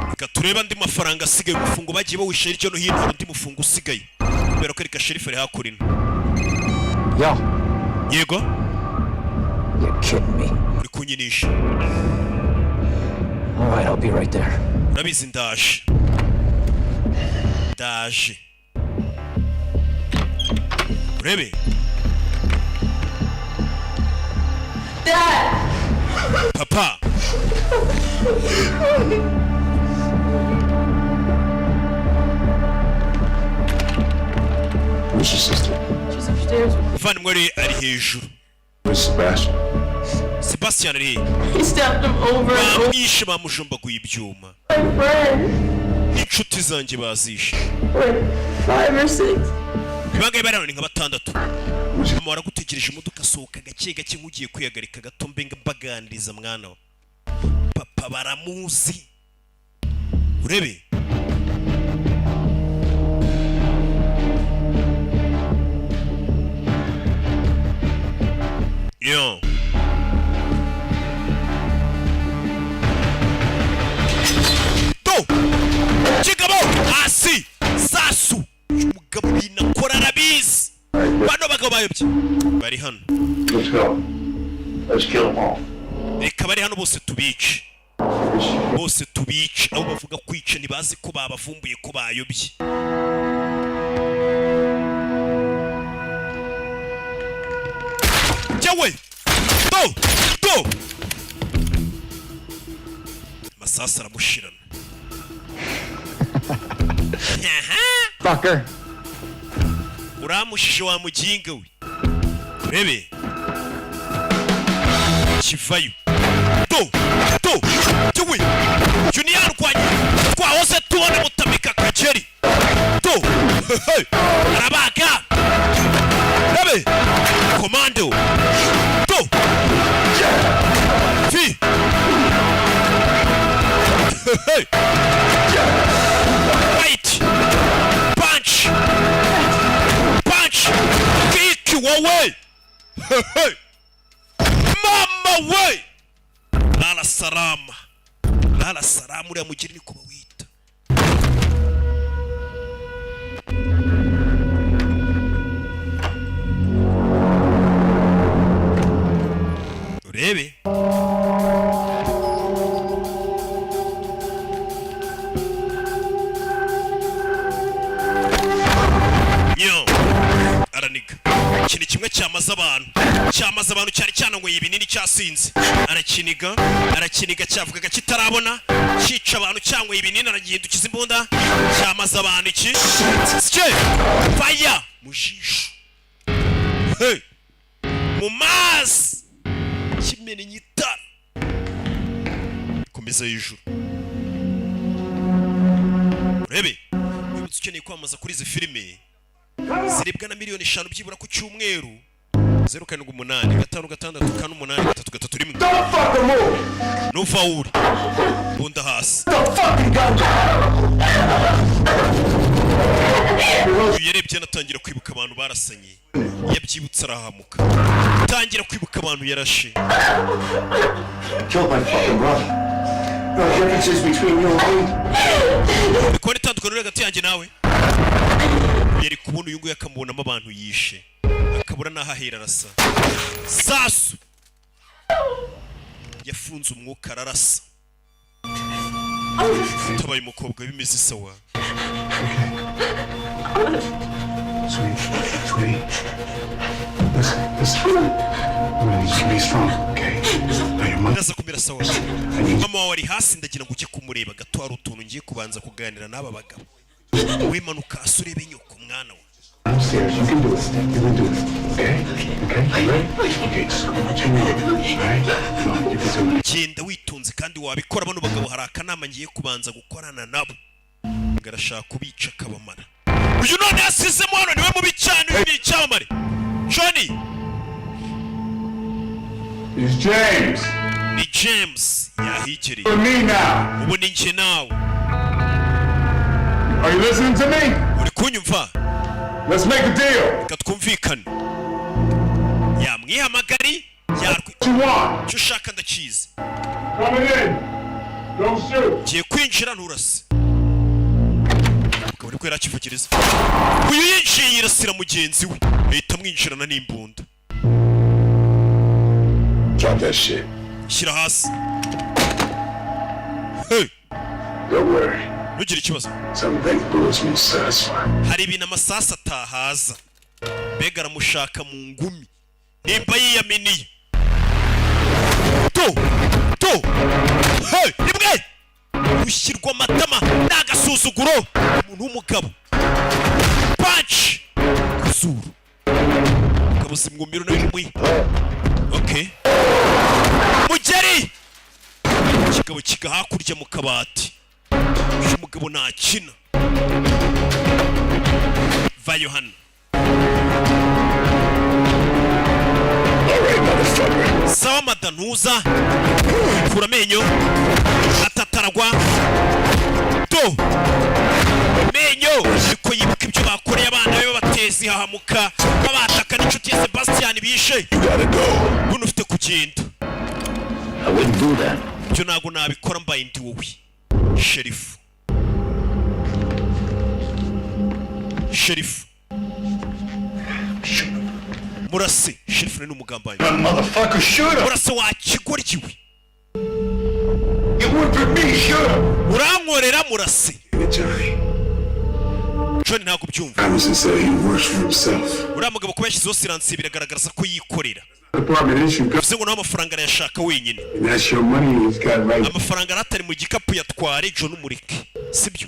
Reka turebe andi mafaranga asigaye umufungo bagiye bawishyira hirya no hino. Hari undi mufungo usigaye kubera ko reka sherifu ari hakurino. Yego uri kunyinisha. Alright, I'll be right there. Urabizi ndaje. Urebe Dad! papa. Where's your sister? She's upstairs. Muvandimwe ari hejuru. Where's Sebastian? Sebastian ari he? He stabbed him over and over. Bamwishe bamujombaguye ibyuma. My friend. Inshuti zanjye bazishe. Like 5 or 6. Ibangaye bari hano ni nka 6. Mama waragutegereje imodoka asohoka gake nk'ugiye kwihagarika gato mbenga mbaganiriza mwana we. Papa baramuzi. Urebe yo Chigabo asi sasu umugabo binakora arabizi. Bano bagabo bayobye bari hano. Let's go. Let's kill them all. Reka bari hano bose tubice. Abo bavuga kwica ntibazi ko babavumbuye ko bayobye. Jawe do masasa aramushirana. Fucker. Uramushije wa muginga we. Rebe kivayo Jawe Junior kwanye twahose tubona mutamika kajeri arabaga. Rebe komando fi mama we lala salama uriya mugeri ni kuba wita urebe araniga ikintu kimwe cyamaze abantu cyane cyane ngo ibinini cyasinze arakiniga cyavugaga kitarabona cyica abantu cyangwa ibinini aragihindukiza imbunda cyamaze abantu iki fire mu jisho mu mazi kimena inyitara komeza hejuru urebe wibutse ukeneye kwamaza kuri izi filime ziribwa na miliyoni 5 byibura ku cyumweru 0786588331 nuva uri bunda hasi yarebye natangira kwibuka abantu barasanye yabyibutse arahamuka tangira kwibuka abantu yarashe bikora itandukaniro hagati yanjye nawe yari kubona uyu nguyu akamubonamo abantu yishe akabura n'aho ahera arasa sasu yafunze umwuka ararasa utabaye umukobwa bimeze sawa ndaza kumera sawa mama wawe ari hasi ndagira ngo ujye kumureba gato hari utuntu ngiye kubanza kuganira n'aba bagabo wimanuka asurebe nyoko mwana we I'm serious. You can do it. You can do it. Okay? Okay? You ready? Okay, just continue. Alright? Come on, you can do it. Genda witonze kandi wabikora bano bagabo hari akanama ngiye kubanza gukorana nabo. Ngarashaka kubica kabamara. Uyu none yasizemo hano niwe mubi cyane uyu ni cyamare. Johnny. It's James. Ni James yahigiriye. For me now. Ubu ni nje nawe. Are you listening to me? Uri kunyumva? Let's make a deal. Katwumvikana. Yamwihamagari yarwe. Cyo ushaka ndakizi. Coming in. Don't shoot. Giye kwinjira nturase. Ukabona ko yarakivugiriza. Uyu yinjiye yirasira mugenzi we. Ahita mwinjirana n'imbunda. Drop that shit. Shyira hasi. Hey. Don't worry. Ntugire ikibazo. Some big bullets won't satisfy. Hari ibintu amasasa atahaza. Mbega aramushaka mu ngumi. Nimba yiyaminiye. Hey, nimwe. Ushyirwa amatama n'agasuzuguro. Umuntu w'umugabo. Punch. Kuzuru. Kabuzi mwumiro n'imwe. Okay. Mugeri. Kigabo kiga hakurya mu kabati. Uyu mugabo ntakina. Vayo hano. Sawa madantuza. Kura amenyo. Atataragwa. Menyo. Ariko yibuka ibyo bakoreye abana be batezi hahamuka. Babataka n'inshuti ya Sebastian bishe. Buno ufite kugenda. I wouldn't do that. Byo nago nabikora mbaye ndi wowe. Sheriff. Murase, Sheriff ni umugambanyi. Motherfucker, shoot him. Murase wakigoryiwe. It would be me, shoot him. Urankorera murase. Johnny. Johnny ntabwo byumva. Emerson said he works for himself. Uriya mugabo kuba yashyizeho siransi biragaragaza ko yikorera. Department issue. Bivuze ngo nawe amafaranga arayashaka wenyine. That's your money he's got right. Amafaranga aratari mu gikapu yatware John umureke. Sibyo.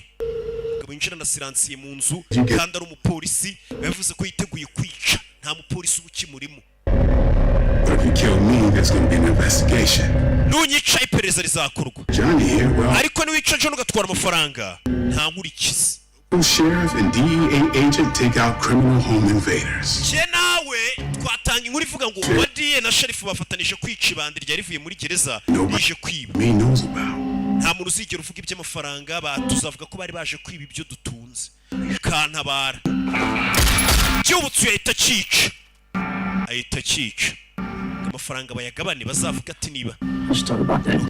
Mugabo yinjira na siransi mu nzu kandi ari umupolisi yavuze ko yiteguye kwica. Nta mupolisi ukimurimo. But if you kill me, there's going to be an investigation. Nunyica iperereza rizakorwa. Johnny here, well. Ariko niwica John ugatwara amafaranga nta nkurikizi. Sheriff and DEA agent take out criminal home invaders. Je nawe twatanga inkuru ivuga ngo wadiye na sheriff bafatanije kwica ibandi rya rivuye muri gereza rije kwiba. Me knows about. Nta muntu uzigera uvuga iby'amafaranga batuzavuga ko bari baje kwiba ibyo dutunze. Kantabara. Cyubutse yahita cyica. ahita akica amafaranga bayagabane bazavuga ati niba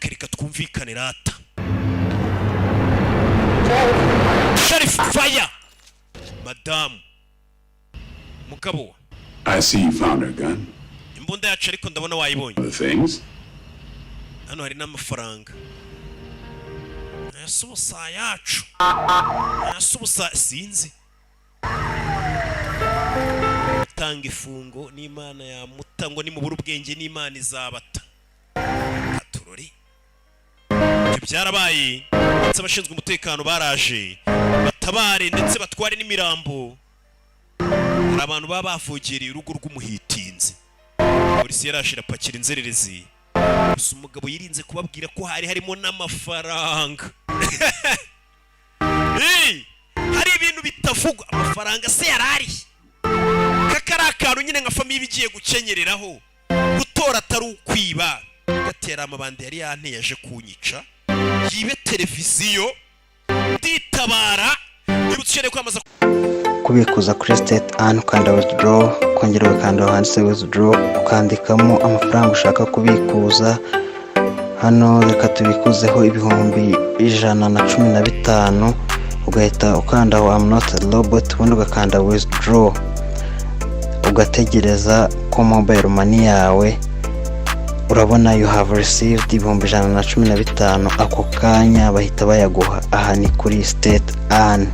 reka twumvikane rata Sheriff fire Madam mugabo I see you found her gun. imbunda yacu ariko ndabona wayibonye Other things? hano hari n'amafaranga yasubusa yacu yasubusa sinzi tanga ifungo n'Imana ya mutango ni mu buru bwenge n'Imana izabata katurori ibyo byarabaye ndetse abashinzwe umutekano baraje batabare ndetse batware n'imirambo hari abantu baba bavugereye urugo rw'umuhitinzi polisi yarashira pakira inzererezi gusa umugabo yirinze kubabwira ko hari harimo n'amafaranga hari ibintu bitavugwa amafaranga se yarari kakari akantu nyine nka famiye bigiye gukenyereraho gutora atari ukwiba gatera amabandi yari yanteye aje kunyica yibe televiziyo nditabara nibutse kwamaza kubikuza kuri state an ukanda withdraw kongera ukanda handitse withdraw ukandikamo amafaranga ushaka kubikuza hano reka tubikuzeho ibihumbi 115 ugahita ukanda aho I'm not a robot ubundi ugakanda withdraw ugategereza ko mobile money yawe urabona you have received ibihumbi 115 ako kanya bahita bayaguha aha ni kuri state an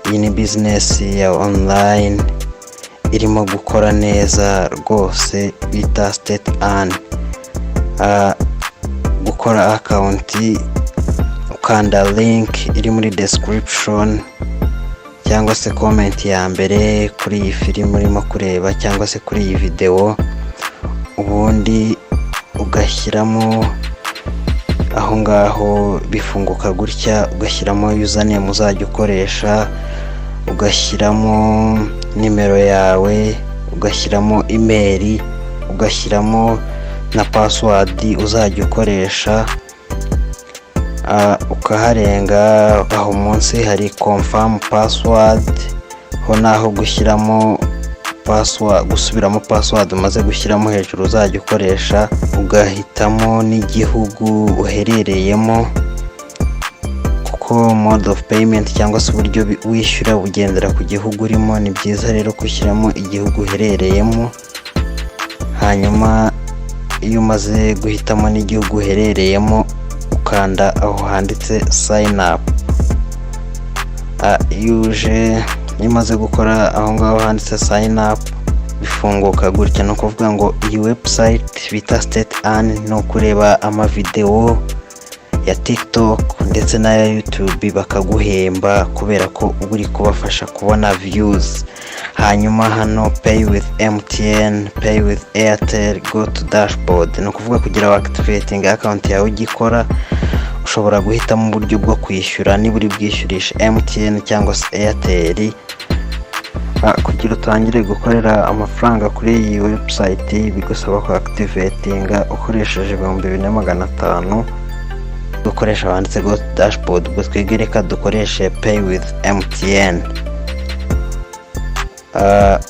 iyi ni business ya online irimo gukora neza rwose bita state an gukora account ukanda link iri muri description cyangwa se comment ya mbere kuri iyi film urimo kureba cyangwa se kuri iyi video ubundi ugashyiramo aho ngaho bifunguka gutya ugashyiramo username uzajya ukoresha ugashyiramo nimero yawe ugashyiramo email ugashyiramo na password uzajya ukoresha ukaharenga aho munsi hari confirm password ho naho gushyiramo password gusubiramo password umaze gushyiramo hejuru uzajya ukoresha ugahitamo n'igihugu uherereyemo kuko mode of payment cyangwa se uburyo wishyura bugendera ku gihugu urimo ni byiza rero gushyiramo igihugu uherereyemo hanyuma iyo umaze guhitamo n'igihugu uherereyemo ukanda aho handitse sign up iyo umaze gukora aho ngaho handitse sign up bifunguka gutya no kuvuga ngo iyi website bita state an no kureba amavideo ya TikTok ndetse na YouTube bakaguhemba kubera ko uri kubafasha kubona views hanyuma hano pay with MTN pay with Airtel go to dashboard no kuvuga kugira activating account yawe ugikora ushobora guhitamo uburyo bwo kwishyura niba uri bwishyurisha MTN cyangwa se Airtel kugira utangire gukorera amafaranga kuri iyi website bigusaba ko activating ukoresheje 2500 dukoresha banditse go dashboard ubwo twegereka dukoreshe pay with MTN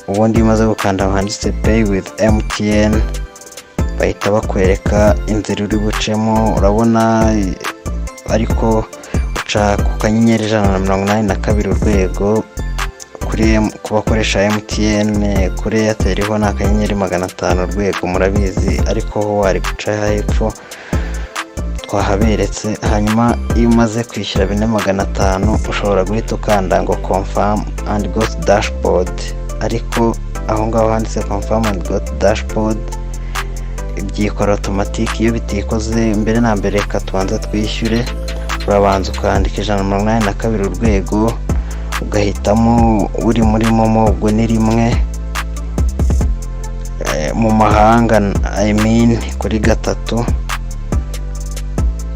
ubundi umaze gukanda handitse pay with MTN bahita bakwereka inzira uri bucemo urabona ariko uca ku kanyenyeri 182 urwego ku bakoresha MTN kuri Airtel ho na kanyenyeri 500 urwego murabizi ariko ho wari guca hepfo twahaberetse hanyuma iyo umaze kwishyura 500 ushobora guhita ukanda ngo confirm and go to dashboard ariko aho ngaho handitse confirm and go to dashboard byikora automatic iyo bitikoze mbere na mbere reka tubanza twishyure urabanza ukandika 182 urwego ugahitamo uri muri momo ubwo ni rimwe mu mahanga kuri gatatu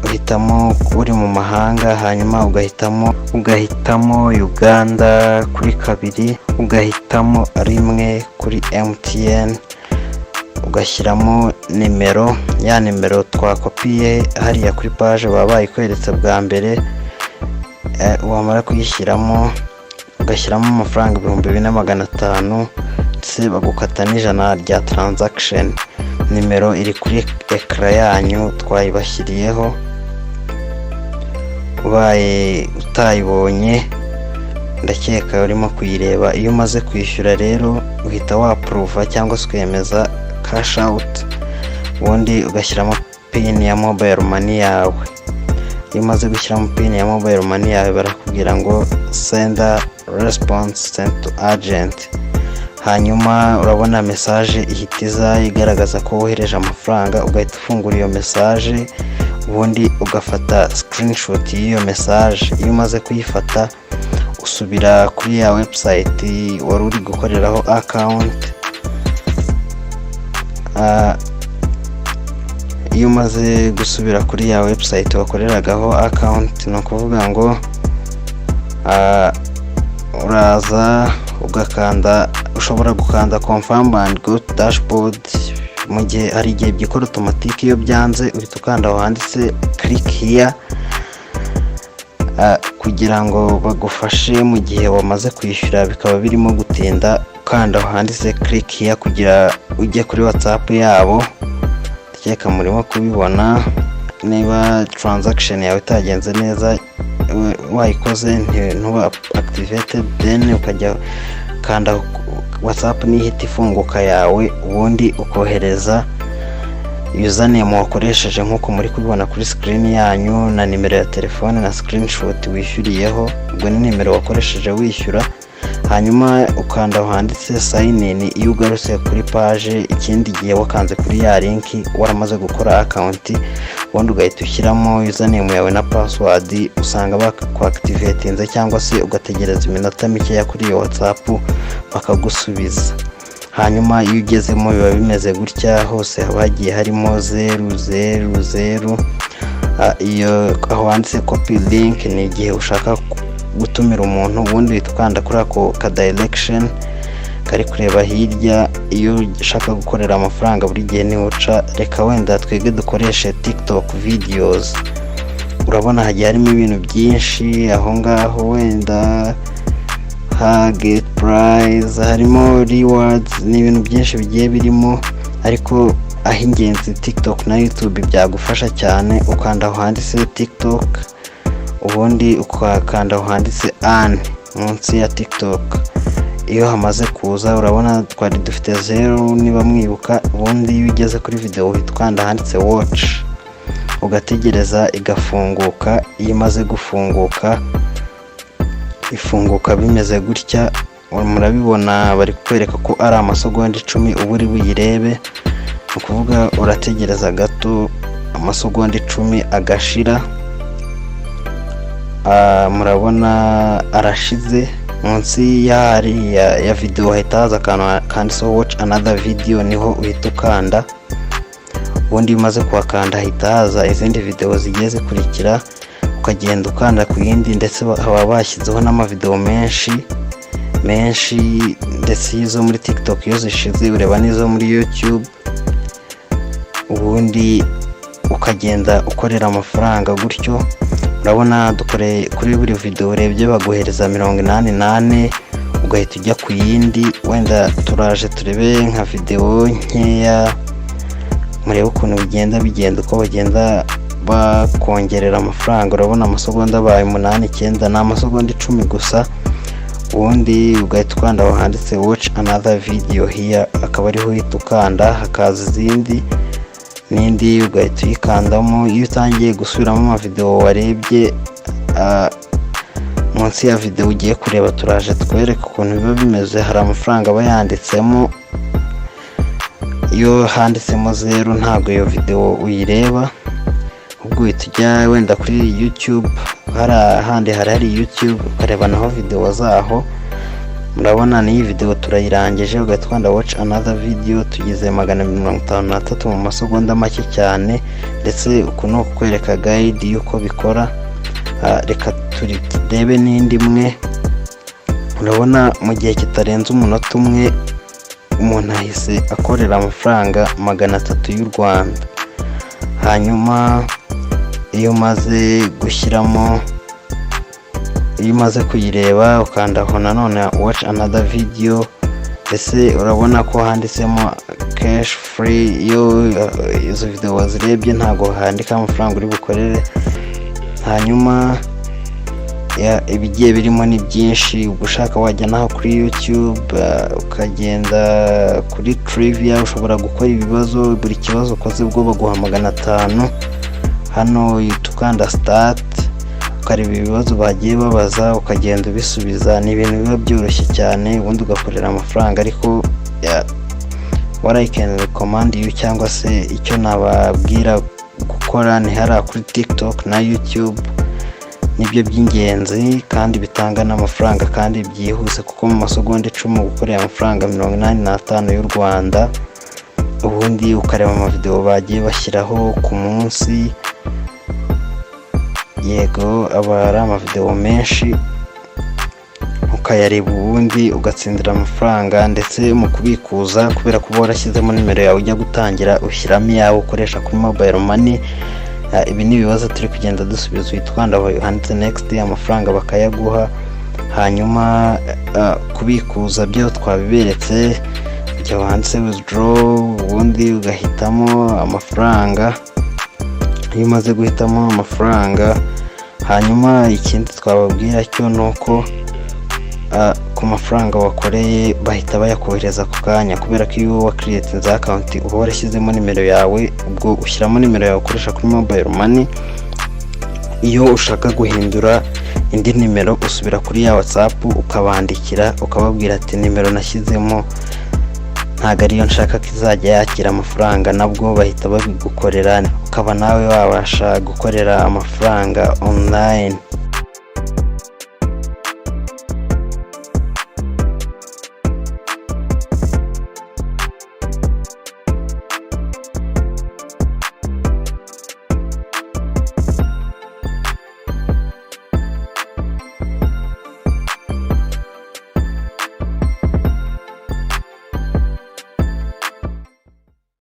uhitamo uri mu mahanga hanyuma ugahitamo Uganda kuri kabiri ugahitamo rimwe kuri MTN ugashyiramo nimero, ya nimero twakopiye hariya kuri page baba bayikweretse bwa mbere. Wamara kuyishyiramo ugashyiramo amafaranga 2500 ndetse bagukata n'ijana rya transaction. Nimero iri kuri ekara yanyu twayibashyiriyeho, ubaye utayibonye ndakeka urimo kuyireba. Iyo umaze kwishyura rero uhita wapuruva cyangwa se ukemeza cash out, ubundi ugashyiramo pin ya mobile money yawe. Iyo umaze gushyiramo pin ya mobile money yawe barakubwira ngo sender response sent to agent, hanyuma urabona message ihita iza igaragaza ko wohereje amafaranga. Ugahita ufungura iyo message, ubundi ugafata screenshot y'iyo message. Iyo umaze kuyifata usubira kuri ya website wari uri gukoreraho account. Iyo umaze gusubira kuri ya website wakoreragaho account, ni ukuvuga ngo uraza ugakanda, ushobora gukanda confirm and go to dashboard. Mu gihe hari igihe byikora automatic, iyo byanze uhita ukanda aho handitse click here kugira ngo bagufashe mu gihe wamaze kwishyura bikaba birimo gutinda. Ukanda aho handitse click here kugira ujye kuri WhatsApp yabo. Ndakeka murimo kubibona. Niba transaction yawe itagenze neza wayikoze ntuba activated, then ukajya kanda WhatsApp n'ihita ifunguka yawe, ubundi ukohereza username wakoresheje nk'uko muri kubibona kuri screen yanyu, na nimero ya telefone na screenshot wishyuriyeho. Ubwo ni nimero wakoresheje wishyura. Hanyuma ukanda aho handitse sign in. Iyo ugarutse kuri page ikindi gihe wakanze kuri ya link waramaze gukora account, ubundi ugahita ushyiramo username yawe na password. Usanga bakwaactivatinze cyangwa se ugategereza iminota mikeya kuri iyo WhatsApp bakagusubiza. Hanyuma iyo ugezemo biba bimeze gutya, hose haba hagiye harimo 000. Iyo aho handitse copy link ni igihe ushaka gutumira umuntu, ubundi uhita ukanda kuri ako ka direction kari kureba hirya. Iyo ushaka gukorera amafaranga buri gihe niwuca, reka wenda twege dukoreshe TikTok videos. Urabona hagiye harimo ibintu byinshi aho ngaho, wenda get prize, harimo rewards, ni ibintu byinshi bigiye birimo. Ariko aho ingenzi TikTok na YouTube byagufasha cyane. Ukanda aho handitse TikTok, ubundi ukakanda aho handitse earn munsi ya TikTok. Iyo hamaze kuza urabona twari dufite 0 niba mwibuka. Ubundi iyo ugeze kuri video uhita ukanda handitse watch, ugategereza igafunguka. Iyo imaze gufunguka ifunguka bimeze gutya, murabibona bari kwereka ko ari amasegonda 10 uba uri buyirebe. Ni ukuvuga urategereza gato amasegonda 10 agashira. Murabona arashize. Munsi ya video hahita haza kanditseho watch another video, niho uhita ukanda. Ubundi umaze kuhakanda hahita haza izindi video zigiye zikurikira, ukagenda ukanda ku yindi. Ndetse haba bashyizeho n'amavideo menshi ndetse izo muri TikTok iyo zishize ureba n'izo muri YouTube, ubundi ukagenda ukorera amafaranga gutyo. Urabona dukoreye kuri buri video urebye baguhereza 88, ugahita ujya ku yindi. Wenda turaje turebe nka video nkeya murebe ukuntu bigenda uko bagenda bakongerera amafaranga. Urabona amasegonda abaye 8-9, ni amasegonda 10 gusa. Ubundi ugahita ukanda aho handitse watch another video here, akaba ariho uhita ukanda, hakaza izindi n'indi ugahita uyikandamo. Iyo utangiye gusubiramo amavideo warebye munsi ya video ugiye kureba, turaje twereka ukuntu biba bimeze. Hari amafaranga aba yanditsemo. Iyo handitsemo 0 ntabwo iyo video uyireba, ubwo uhita ujya wenda kuri YouTube. hari YouTube ukareba naho video zaho. Murabona ni video turayirangije, ugahita ukanda watch another video. Tugize 153 mu masegonda make cyane, ndetse uku no kukwereka guide yuko bikora. Reka turebe n'indi imwe. Urabona mu gihe kitarenze umunota umwe umuntu ahise akorera amafaranga 300 y'u Rwanda. Hanyuma iyo umaze gushyiramo, iyo umaze kuyireba ukanda aho nanone watch another video, ese urabona ko handitsemo cash free. Iyo izo video wazirebye ntago handika amafaranga uri bukorere. Hanyuma ibigiye birimo ni byinshi, ugushaka wajya naho kuri YouTube ukagenda kuri trivia, ushobora gukora ibibazo, buri kibazo ukoze bwo baguha 500. Hano ukanda start ukareba ibibazo bagiye babaza ukagenda ubisubiza. Ni ibintu biba byoroshye cyane ubundi ugakorera amafaranga. Ariko what I can recommend you, cyangwa se icyo nababwira gukora ni hariya kuri TikTok na YouTube. Nibyo by'ingenzi kandi bitanga n'amafaranga kandi byihuse, kuko mu masegonda 10 gukorera amafaranga 85 y'u Rwanda. Ubundi ukareba amavideo bagiye bashyiraho ku munsi, yego aba ari amavideo menshi, ukayareba ubundi ugatsindira amafaranga. Ndetse mu kubikuza, kubera kuba warashyizemo nimero yawe ujya gutangira ushyiramo yawe ukoresha kuri mobile money. Ibi ni ibibazo turi kugenda dusubiza, witwanda handitse next, amafaranga bakayaguha. Hanyuma kubikuza byo twabiberetse, ujya handitse withdraw, ubundi ugahitamo amafaranga. Iyo umaze guhitamo amafaranga, hanyuma ikindi twababwira cyo nuko ku mafaranga wakoreye bahita bayakohereza ku kanya, kubera ko iyo wa create account uba warashyizemo nimero yawe, ubwo ushyiramo nimero yawe ukoresha kuri mobile money. Iyo ushaka guhindura indi nimero usubira kuri ya WhatsApp ukabandikira ukababwira ati nimero nashyizemo ntago ariyo nshaka ko izajya yakira amafaranga, nabwo bahita babigukorera, ukaba nawe wabasha gukorera amafaranga online.